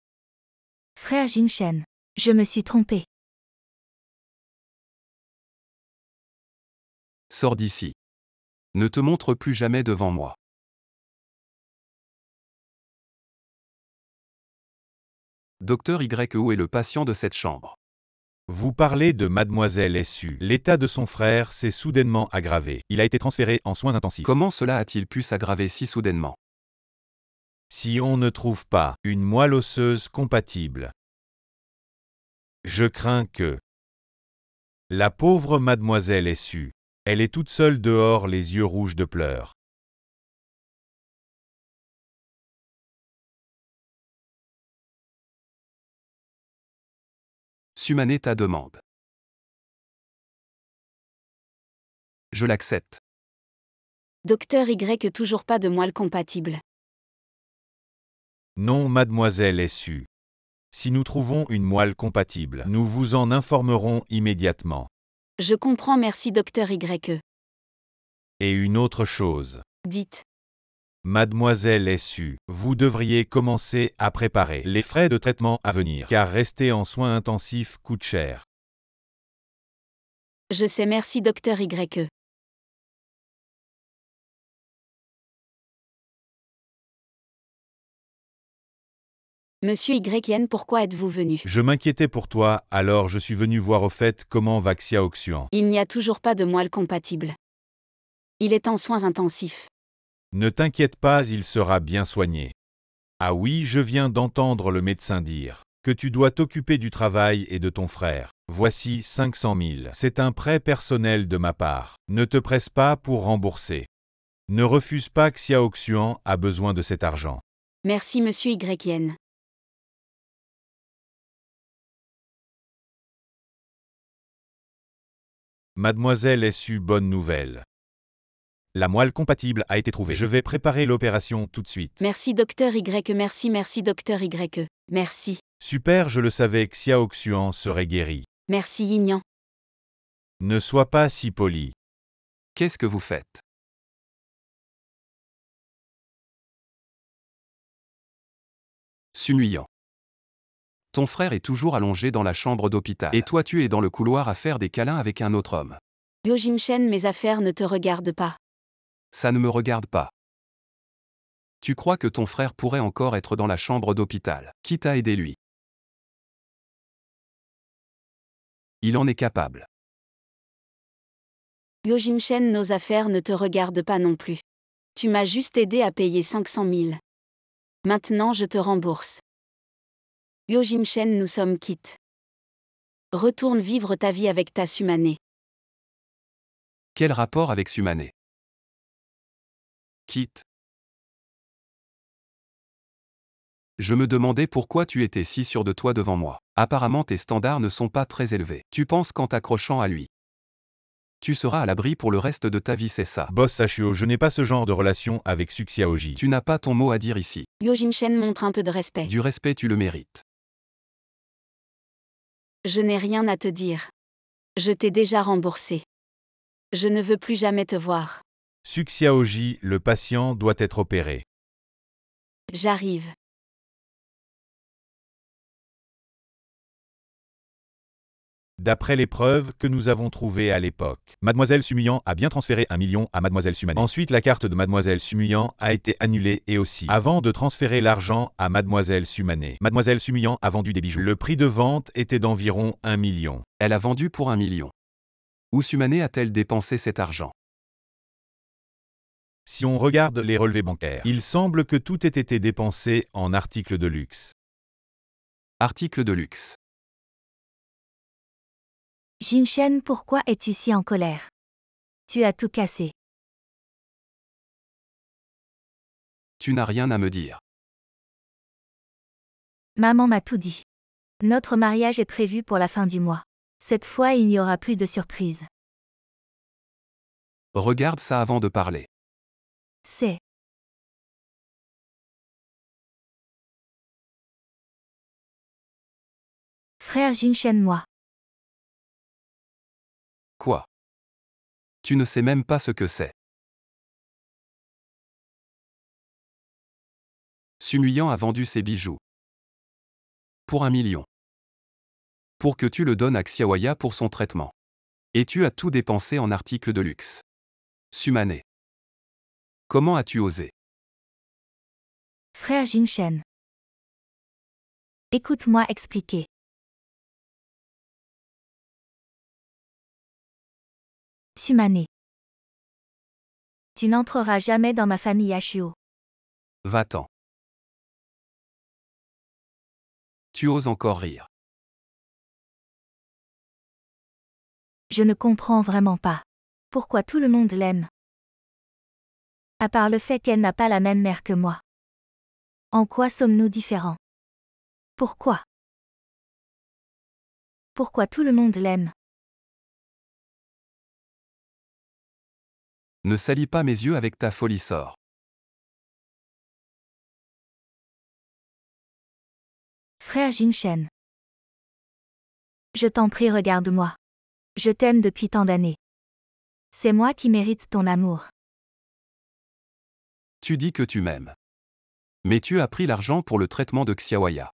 Frère Jinshen. Je me suis trompé. Sors d'ici. Ne te montre plus jamais devant moi. Docteur Y, où est le patient de cette chambre? Vous parlez de Mademoiselle Su. L'état de son frère s'est soudainement aggravé. Il a été transféré en soins intensifs. Comment cela a-t-il pu s'aggraver si soudainement? Si on ne trouve pas une moelle osseuse compatible, je crains que la pauvre Mademoiselle Su, elle est toute seule dehors, les yeux rouges de pleurs. Sumane ta demande. Je l'accepte. Docteur Y, toujours pas de moelle compatible. Non, Mademoiselle Su. Si nous trouvons une moelle compatible, nous vous en informerons immédiatement. Je comprends, merci Docteur Y. Et une autre chose. Dites. Mademoiselle Su, vous devriez commencer à préparer les frais de traitement à venir, car rester en soins intensifs coûte cher. Je sais, merci Docteur Y. Monsieur YN, pourquoi êtes-vous venu? Je m'inquiétais pour toi, alors je suis venu voir au fait comment va Xiaoxuan. Il n'y a toujours pas de moelle compatible. Il est en soins intensifs. Ne t'inquiète pas, il sera bien soigné. Ah oui, je viens d'entendre le médecin dire que tu dois t'occuper du travail et de ton frère. Voici 500 000. C'est un prêt personnel de ma part. Ne te presse pas pour rembourser. Ne refuse pas, Xiaoxuan a besoin de cet argent. Merci Monsieur YN. Mademoiselle Su, bonne nouvelle. La moelle compatible a été trouvée. Je vais préparer l'opération tout de suite. Merci Docteur Y, merci Docteur Y. Merci. Super, je le savais, Xiaoxuan serait guéri. Merci Yignan. Ne sois pas si poli. Qu'est-ce que vous faites? Sunuyant. Ton frère est toujours allongé dans la chambre d'hôpital. Et toi tu es dans le couloir à faire des câlins avec un autre homme. Yo Jimchen, mes affaires ne te regardent pas. Ça ne me regarde pas. Tu crois que ton frère pourrait encore être dans la chambre d'hôpital? Qui t'a aidé lui? Il en est capable. Yo Jimchen, nos affaires ne te regardent pas non plus. Tu m'as juste aidé à payer 500 000. Maintenant je te rembourse. Yo Jimchen, nous sommes quittes. Retourne vivre ta vie avec ta Sumane. Quel rapport avec Sumane? Quitte. Je me demandais pourquoi tu étais si sûr de toi devant moi. Apparemment tes standards ne sont pas très élevés. Tu penses qu'en t'accrochant à lui, tu seras à l'abri pour le reste de ta vie, c'est ça? Boss Sachio, je n'ai pas ce genre de relation avec Suxiaoji. Tu n'as pas ton mot à dire ici. Yo Jimchen, montre un peu de respect. Du respect tu le mérites. Je n'ai rien à te dire. Je t'ai déjà remboursé. Je ne veux plus jamais te voir. Suxiaoji, le patient doit être opéré. J'arrive. D'après les preuves que nous avons trouvées à l'époque, Mademoiselle Sumuyan a bien transféré 1 million à Mademoiselle Sumane. Ensuite, la carte de Mademoiselle Sumuyan a été annulée et aussi, avant de transférer l'argent à Mademoiselle Sumane, Mademoiselle Sumuyan a vendu des bijoux. Le prix de vente était d'environ 1 million. Elle a vendu pour 1 million. Où Sumane a-t-elle dépensé cet argent? Si on regarde les relevés bancaires, il semble que tout ait été dépensé en articles de luxe. Article de luxe. Jimchen, pourquoi es-tu si en colère? Tu as tout cassé. Tu n'as rien à me dire. Maman m'a tout dit. Notre mariage est prévu pour la fin du mois. Cette fois, il n'y aura plus de surprises. Regarde ça avant de parler. C'est. Frère Jimchen, moi. Quoi? Tu ne sais même pas ce que c'est. Sunuyang a vendu ses bijoux. Pour 1 million. Pour que tu le donnes à Xiaoya pour son traitement. Et tu as tout dépensé en articles de luxe. Sumane. Comment as-tu osé? Frère Jimchen. Écoute-moi expliquer. Sumane. Tu n'entreras jamais dans ma famille Ashio. Va-t'en. Tu oses encore rire. Je ne comprends vraiment pas. Pourquoi tout le monde l'aime? À part le fait qu'elle n'a pas la même mère que moi. En quoi sommes-nous différents? Pourquoi? Pourquoi tout le monde l'aime? Ne salis pas mes yeux avec ta folie sort. Frère Jimchen. Je t'en prie, regarde-moi. Je t'aime depuis tant d'années. C'est moi qui mérite ton amour. Tu dis que tu m'aimes. Mais tu as pris l'argent pour le traitement de Xiaoya.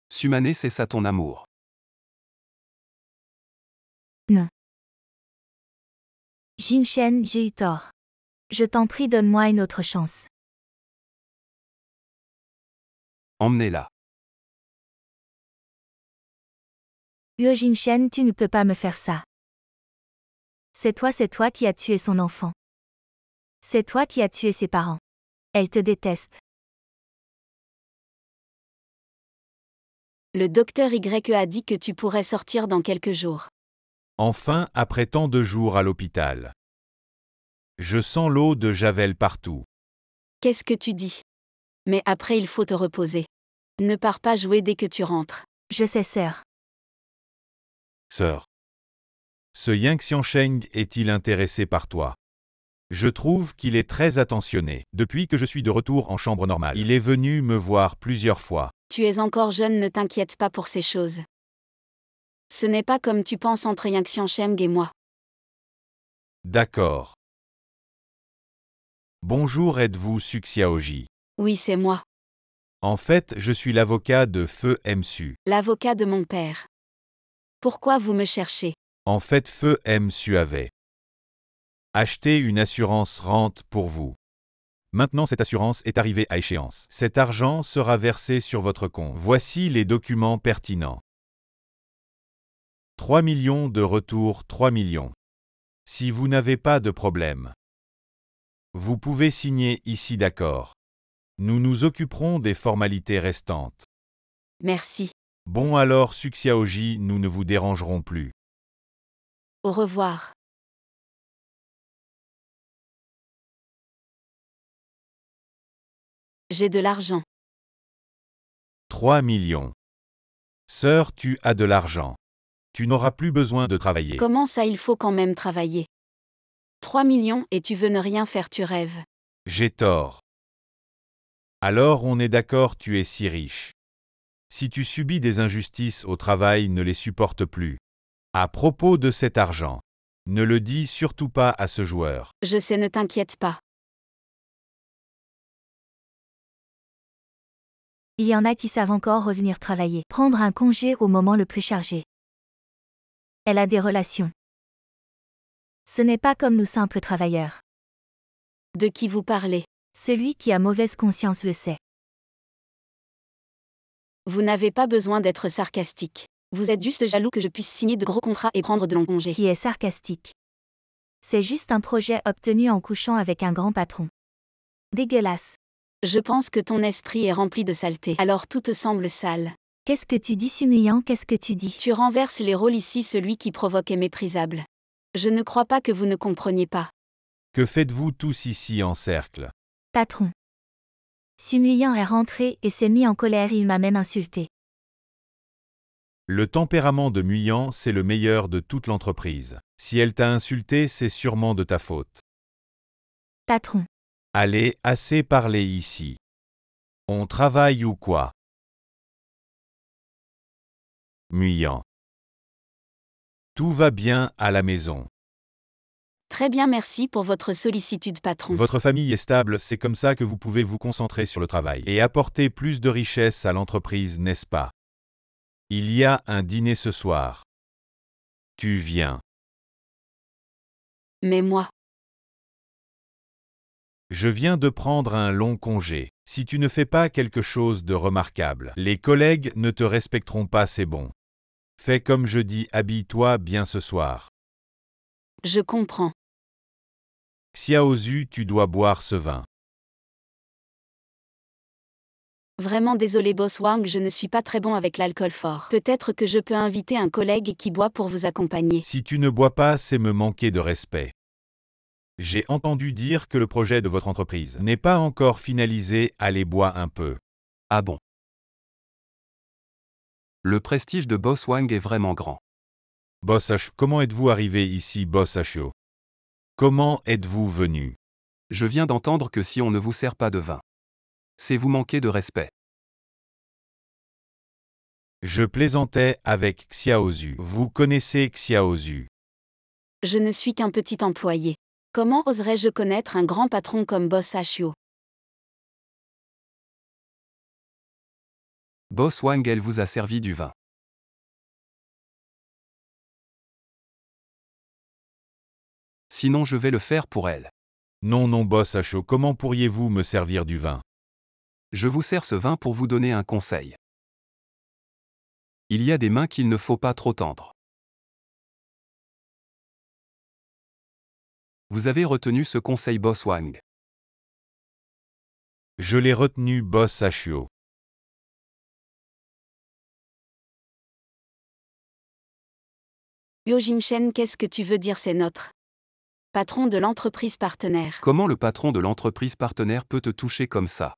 Sumane, c'est ça ton amour. Non. Jimchen, j'ai eu tort. Je t'en prie, donne-moi une autre chance. Emmenez-la. Jimchen, tu ne peux pas me faire ça. C'est toi qui as tué son enfant. C'est toi qui as tué ses parents. Elle te déteste. Le docteur Y a dit que tu pourrais sortir dans quelques jours. Enfin, après tant de jours à l'hôpital. Je sens l'eau de Javel partout. Qu'est-ce que tu dis? Mais après il faut te reposer. Ne pars pas jouer dès que tu rentres. Je sais, sœur. Sœur. Ce Yang Xiansheng est-il intéressé par toi? Je trouve qu'il est très attentionné. Depuis que je suis de retour en chambre normale, il est venu me voir plusieurs fois. Tu es encore jeune, ne t'inquiète pas pour ces choses. Ce n'est pas comme tu penses entre Yang Xiangsheng et moi. D'accord. Bonjour, êtes-vous Su Xiaoji? Oui, c'est moi. En fait, je suis l'avocat de Feu M. Su. L'avocat de mon père. Pourquoi vous me cherchez? En fait, Feu M. Su avait acheté une assurance rente pour vous. Maintenant, cette assurance est arrivée à échéance. Cet argent sera versé sur votre compte. Voici les documents pertinents. 3 millions de retour, 3 millions. Si vous n'avez pas de problème, vous pouvez signer ici, d'accord. Nous nous occuperons des formalités restantes. Merci. Bon alors, Su Xiaoji, nous ne vous dérangerons plus. Au revoir. J'ai de l'argent. 3 millions. Sœur, tu as de l'argent. Tu n'auras plus besoin de travailler. Comment ça, il faut quand même travailler? 3 millions et tu veux ne rien faire, tu rêves. J'ai tort. Alors on est d'accord, tu es si riche. Si tu subis des injustices au travail, ne les supporte plus. À propos de cet argent, ne le dis surtout pas à ce joueur. Je sais, ne t'inquiète pas. Il y en a qui savent encore revenir travailler, prendre un congé au moment le plus chargé. Elle a des relations. Ce n'est pas comme nous simples travailleurs. De qui vous parlez? Celui qui a mauvaise conscience le sait. Vous n'avez pas besoin d'être sarcastique. Vous êtes juste jaloux que je puisse signer de gros contrats et prendre de longs congés. Qui est sarcastique. C'est juste un projet obtenu en couchant avec un grand patron. Dégueulasse. Je pense que ton esprit est rempli de saleté. Alors tout te semble sale. Qu'est-ce que tu dis, humiliant, qu'est-ce que tu dis? Tu renverses les rôles ici, celui qui provoque est méprisable. Je ne crois pas que vous ne compreniez pas. Que faites-vous tous ici en cercle? Patron. Humiliant est rentré et s'est mis en colère, il m'a même insulté. Le tempérament de Muyan, c'est le meilleur de toute l'entreprise. Si elle t'a insulté, c'est sûrement de ta faute. Patron. Allez, assez parlé ici. On travaille ou quoi? Muyan. Tout va bien à la maison. Très bien, merci pour votre sollicitude, patron. Votre famille est stable, c'est comme ça que vous pouvez vous concentrer sur le travail et apporter plus de richesse à l'entreprise, n'est-ce pas? Il y a un dîner ce soir. Tu viens. Mais moi, Je viens de prendre un long congé. Si tu ne fais pas quelque chose de remarquable, les collègues ne te respecteront pas, c'est bon. Fais comme je dis, habille-toi bien ce soir. je comprends. Xiaozu, tu dois boire ce vin. Vraiment désolé, boss Wang, je ne suis pas très bon avec l'alcool fort. Peut-être que je peux inviter un collègue qui boit pour vous accompagner. Si tu ne bois pas, c'est me manquer de respect. J'ai entendu dire que le projet de votre entreprise n'est pas encore finalisé, allez boire un peu. Ah bon? Le prestige de Boss Wang est vraiment grand. Boss H, comment êtes-vous arrivé ici, Boss Ho? Comment êtes-vous venu? Je viens d'entendre que si on ne vous sert pas de vin, c'est vous manquer de respect. Je plaisantais avec Xiaozu. Vous connaissez Xiaozu? Je ne suis qu'un petit employé. Comment oserais-je connaître un grand patron comme Boss Hyo? Boss Wang, elle vous a servi du vin. Sinon je vais le faire pour elle. Non, non, Boss Ho, comment pourriez-vous me servir du vin? Je vous sers ce vin pour vous donner un conseil. Il y a des mains qu'il ne faut pas trop tendre. Vous avez retenu ce conseil, Boss Wang. Je l'ai retenu, Boss Ho. Yo Jimchen, qu'est-ce que tu veux dire, c'est notre patron de l'entreprise partenaire. Comment le patron de l'entreprise partenaire peut te toucher comme ça?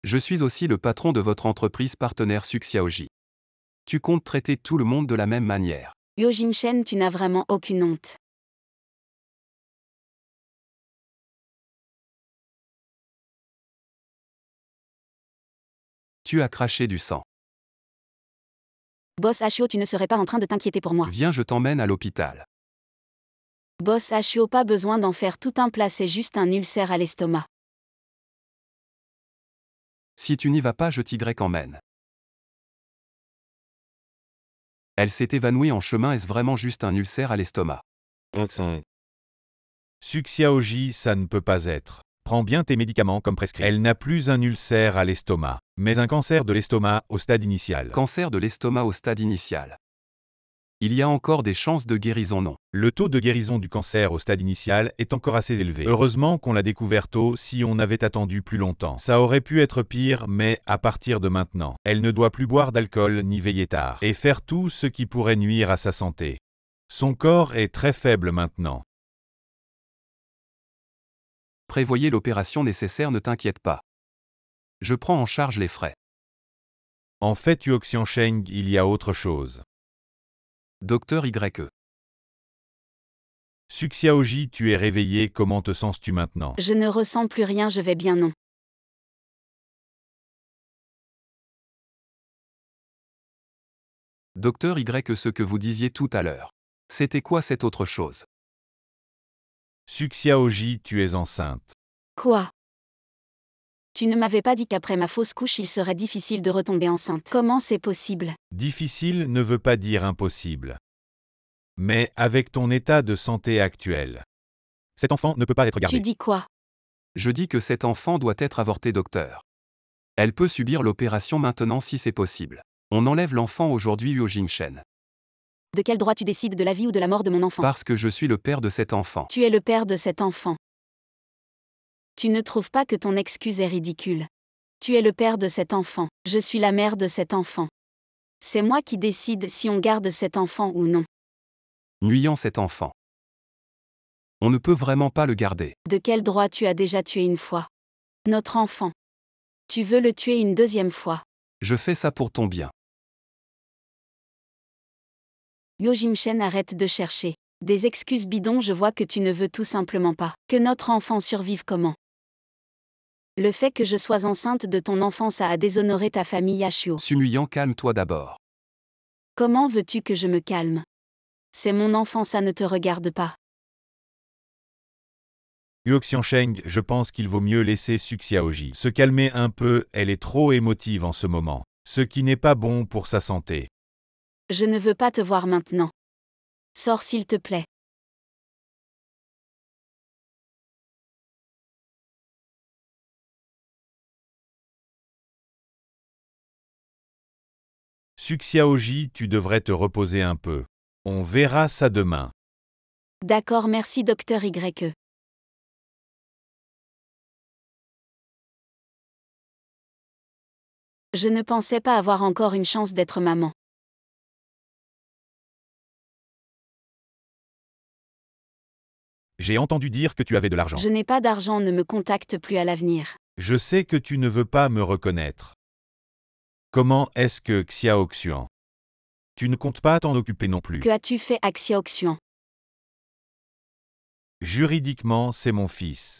Je suis aussi le patron de votre entreprise partenaire Su Xiaoji. Tu comptes traiter tout le monde de la même manière. Yo Jimchen, tu n'as vraiment aucune honte. Tu as craché du sang. Boss Hio, tu ne serais pas en train de t'inquiéter pour moi. Viens, je t'emmène à l'hôpital. Boss Hio, pas besoin d'en faire tout un plat, c'est juste un ulcère à l'estomac. Si tu n'y vas pas, je t'y emmène. Elle s'est évanouie en chemin, est-ce vraiment juste un ulcère à l'estomac? Suxiaoji, ça ne peut pas être. Prends bien tes médicaments comme prescrit. Elle n'a plus un ulcère à l'estomac, mais un cancer de l'estomac au stade initial. Cancer de l'estomac au stade initial. Il y a encore des chances de guérison, non? Le taux de guérison du cancer au stade initial est encore assez élevé. Heureusement qu'on l'a découvert tôt, si on avait attendu plus longtemps. Ça aurait pu être pire, mais à partir de maintenant, elle ne doit plus boire d'alcool ni veiller tard, et faire tout ce qui pourrait nuire à sa santé. Son corps est très faible maintenant. Prévoyez l'opération nécessaire, ne t'inquiète pas. Je prends en charge les frais. En fait, Yuoxiansheng, il y a autre chose. Docteur YE. Suxiaoji, tu es réveillé, comment te sens-tu maintenant? Je ne ressens plus rien, je vais bien, non. Docteur YE, ce que vous disiez tout à l'heure. C'était quoi cette autre chose? Suxiaoji, tu es enceinte. Quoi? Tu ne m'avais pas dit qu'après ma fausse couche, il serait difficile de retomber enceinte. Comment c'est possible? Difficile ne veut pas dire impossible. Mais avec ton état de santé actuel, cet enfant ne peut pas être gardé. Tu dis quoi? Je dis que cet enfant doit être avorté, docteur. Elle peut subir l'opération maintenant si c'est possible. On enlève l'enfant aujourd'hui, Huo Jingshen. De quel droit tu décides de la vie ou de la mort de mon enfant? Parce que je suis le père de cet enfant. Tu es le père de cet enfant. Tu ne trouves pas que ton excuse est ridicule? Tu es le père de cet enfant. Je suis la mère de cet enfant. C'est moi qui décide si on garde cet enfant ou non. Nuyant cet enfant. On ne peut vraiment pas le garder. De quel droit tu as déjà tué une fois notre enfant? Tu veux le tuer une deuxième fois? Je fais ça pour ton bien. Yo Jimchen, arrête de chercher des excuses bidons, je vois que tu ne veux tout simplement pas que notre enfant survive. Comment? Le fait que je sois enceinte de ton enfant, ça a déshonoré ta famille, Hio. Sunuyang, calme-toi d'abord. Comment veux-tu que je me calme? C'est mon enfant, ça ne te regarde pas. Yuoxiansheng, je pense qu'il vaut mieux laisser Suxiaoji se calmer un peu, elle est trop émotive en ce moment, ce qui n'est pas bon pour sa santé. Je ne veux pas te voir maintenant. Sors s'il te plaît. Suxiaoji, tu devrais te reposer un peu. On verra ça demain. D'accord, merci docteur YE. Je ne pensais pas avoir encore une chance d'être maman. J'ai entendu dire que tu avais de l'argent. Je n'ai pas d'argent, ne me contacte plus à l'avenir. Je sais que tu ne veux pas me reconnaître. Comment est-ce que Xiaoxian? Tu ne comptes pas t'en occuper non plus. Que as-tu fait à Xiaoxian? Juridiquement, c'est mon fils.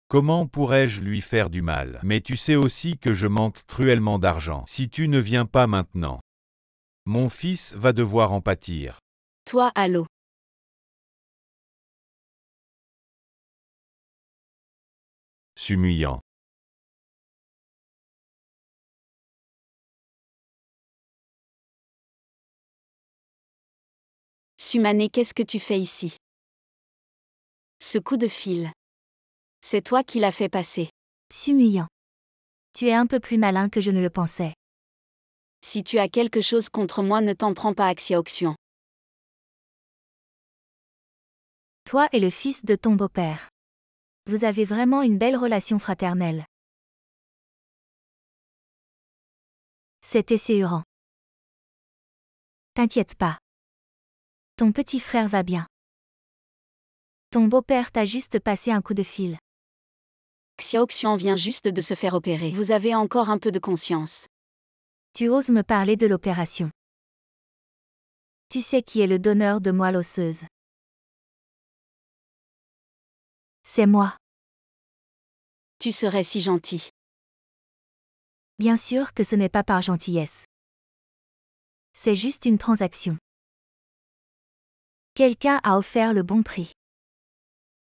Comment pourrais-je lui faire du mal? Mais tu sais aussi que je manque cruellement d'argent. Si tu ne viens pas maintenant, mon fils va devoir en pâtir. Toi, allô? Sumuyant. Sumane, qu'est-ce que tu fais ici? Ce coup de fil. C'est toi qui l'as fait passer. Sumuyant. Tu es un peu plus malin que je ne le pensais. Si tu as quelque chose contre moi, ne t'en prends pas à Xiaoxian. Toi et le fils de ton beau-père. Vous avez vraiment une belle relation fraternelle. C'est essayant. T'inquiète pas. Ton petit frère va bien. Ton beau-père t'a juste passé un coup de fil. Xiaoxian vient juste de se faire opérer. Vous avez encore un peu de conscience. Tu oses me parler de l'opération. Tu sais qui est le donneur de moelle osseuse? C'est moi. Tu serais si gentil. Bien sûr que ce n'est pas par gentillesse. C'est juste une transaction. Quelqu'un a offert le bon prix.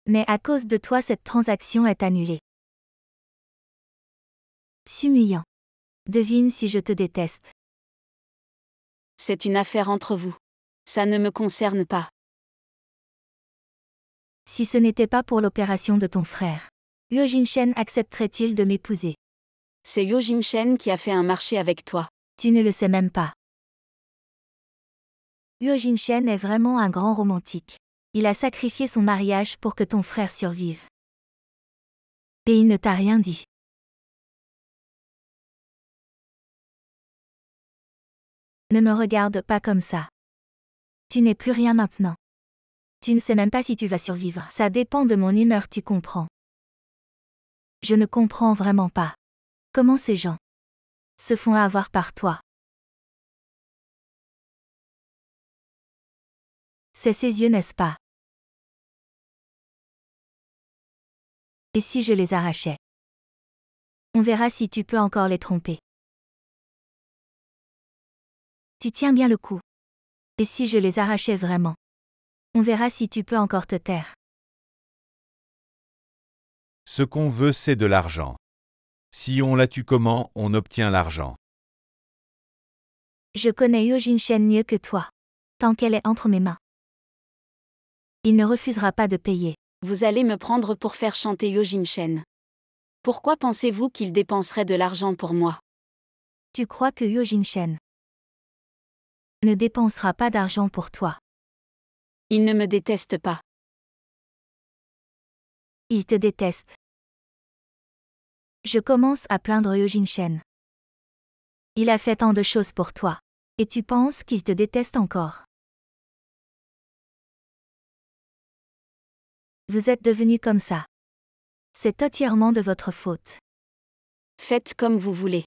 Mais à cause de toi, cette transaction est annulée. Sumuyant. Devine si je te déteste. C'est une affaire entre vous. Ça ne me concerne pas. Si ce n'était pas pour l'opération de ton frère, Yo Jin-shen accepterait-il de m'épouser? C'est Yo Jin-shen qui a fait un marché avec toi. Tu ne le sais même pas. Yo Jin-shen est vraiment un grand romantique. Il a sacrifié son mariage pour que ton frère survive. Et il ne t'a rien dit. Ne me regarde pas comme ça. Tu n'es plus rien maintenant. Tu ne sais même pas si tu vas survivre. Ça dépend de mon humeur, tu comprends. Je ne comprends vraiment pas. Comment ces gens se font avoir par toi. C'est ses yeux, n'est-ce pas? Et si je les arrachais? On verra si tu peux encore les tromper. Tu tiens bien le coup. Et si je les arrachais vraiment? On verra si tu peux encore te taire. Ce qu'on veut, c'est de l'argent. Si on la tue, comment on obtient l'argent? Je connais Yo Jin-shen mieux que toi. Tant qu'elle est entre mes mains. Il ne refusera pas de payer. Vous allez me prendre pour faire chanter Yo Jin-shen. Pourquoi pensez-vous qu'il dépenserait de l'argent pour moi? Tu crois que Yo Jin-shen ne dépensera pas d'argent pour toi? Il ne me déteste pas. Il te déteste. Je commence à plaindre Yo Jin-shen. Il a fait tant de choses pour toi. Et tu penses qu'il te déteste encore? Vous êtes devenu comme ça. C'est entièrement de votre faute. Faites comme vous voulez.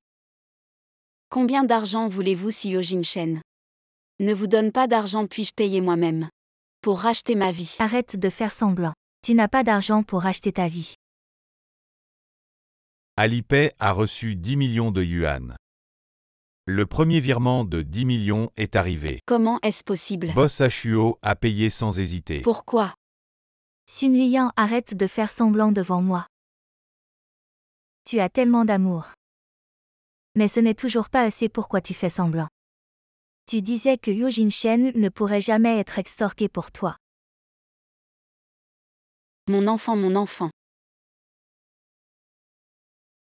Combien d'argent voulez-vous si Yo Jin-shen ne vous donne pas d'argent, puis-je payer moi-même pour racheter ma vie? Arrête de faire semblant. Tu n'as pas d'argent pour racheter ta vie. Alipay a reçu 10 millions de yuan. Le premier virement de 10 millions est arrivé. Comment est-ce possible? Boss Huo a payé sans hésiter. Pourquoi? Sumuyang, arrête de faire semblant devant moi. Tu as tellement d'amour. Mais ce n'est toujours pas assez, pourquoi tu fais semblant? Tu disais que Yo Jin-shen ne pourrait jamais être extorqué pour toi. Mon enfant, mon enfant.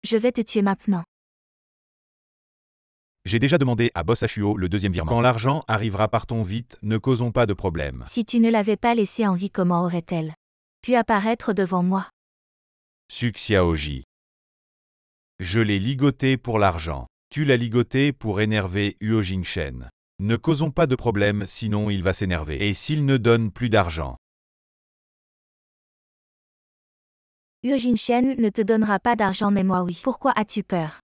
Je vais te tuer maintenant. J'ai déjà demandé à Boss Huo le deuxième virement. Quand l'argent arrivera, partons vite, ne causons pas de problème. Si tu ne l'avais pas laissée en vie, comment aurait-elle pu apparaître devant moi? Suk Xiaoji. Je l'ai ligoté pour l'argent. Tu l'as ligoté pour énerver Yo Jin-shen. Ne causons pas de problème, sinon il va s'énerver. Et s'il ne donne plus d'argent? Yo Jin-shen ne te donnera pas d'argent, mais moi oui. Pourquoi as-tu peur?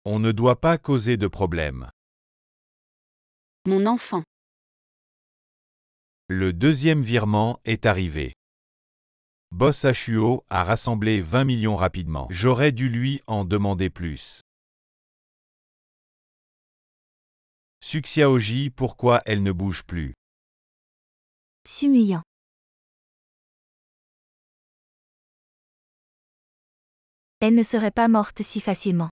On ne doit pas causer de problème. Mon enfant. Le deuxième virement est arrivé. Boss Huo a rassemblé 20 millions rapidement. J'aurais dû lui en demander plus. Suk Xiaoji, pourquoi elle ne bouge plus? Sumuyang. Elle ne serait pas morte si facilement.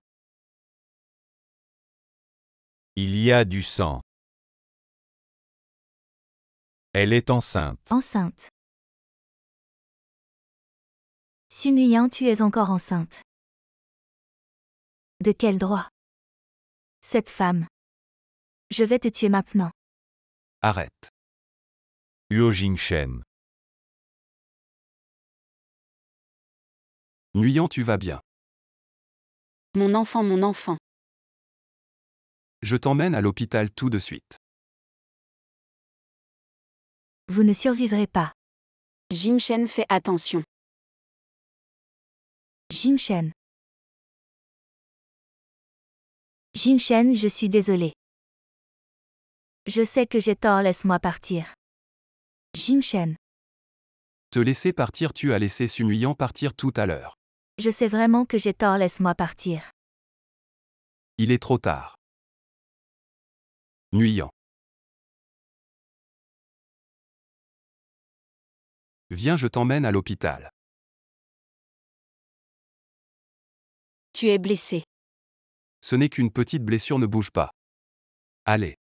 Il y a du sang. Elle est enceinte. Enceinte. Sumuyang, tu es encore enceinte. De quel droit? Cette femme. Je vais te tuer maintenant. Arrête. Yo Jin-shen. Nuyan, tu vas bien. Mon enfant, mon enfant. Je t'emmène à l'hôpital tout de suite. Vous ne survivrez pas. Jin-shen, fais attention. Jin-shen. Jin-shen, je suis désolée. Je sais que j'ai tort, laisse-moi partir. Jin-shen. Te laisser partir, tu as laissé Sunuyan partir tout à l'heure. Je sais vraiment que j'ai tort, laisse-moi partir. Il est trop tard. Nuyan. Viens, je t'emmène à l'hôpital. Tu es blessé. Ce n'est qu'une petite blessure, ne bouge pas. Allez.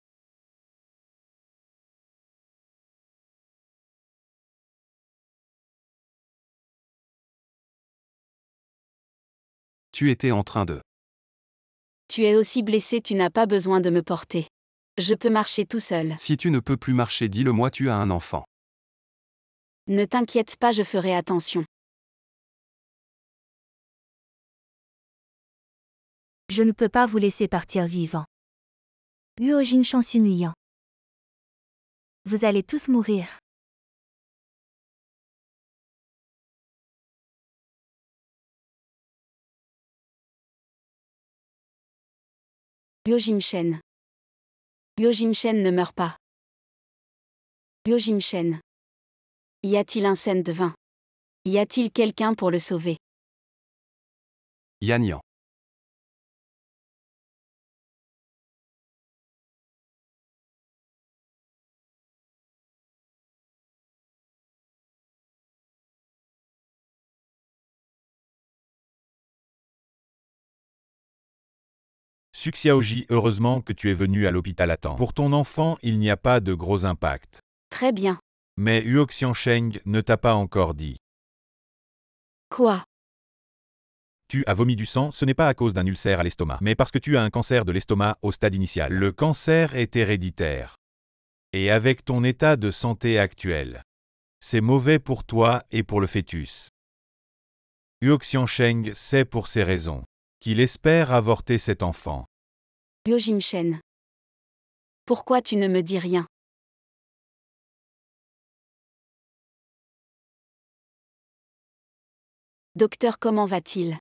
Tu étais en train de... Tu es aussi blessé, tu n'as pas besoin de me porter. Je peux marcher tout seul. Si tu ne peux plus marcher, dis-le-moi, tu as un enfant. Ne t'inquiète pas, je ferai attention. Je ne peux pas vous laisser partir vivant. Yuojin chance humiliant. Vous allez tous mourir. Yojimchen. Yojimchen ne meurt pas. Yojimchen. Y a-t-il un scène de vin? Y a-t-il quelqu'un pour le sauver? Yan Yan. Suxiaoji, heureusement que tu es venu à l'hôpital à temps. Pour ton enfant, il n'y a pas de gros impact. Très bien. Mais Huoxiansheng ne t'a pas encore dit. Quoi? Tu as vomi du sang, ce n'est pas à cause d'un ulcère à l'estomac, mais parce que tu as un cancer de l'estomac au stade initial. Le cancer est héréditaire. Et avec ton état de santé actuel, c'est mauvais pour toi et pour le fœtus. Huoxiansheng sait pour ces raisons qu'il espère avorter cet enfant. Yojimchen. Pourquoi tu ne me dis rien? Docteur, comment va-t-il?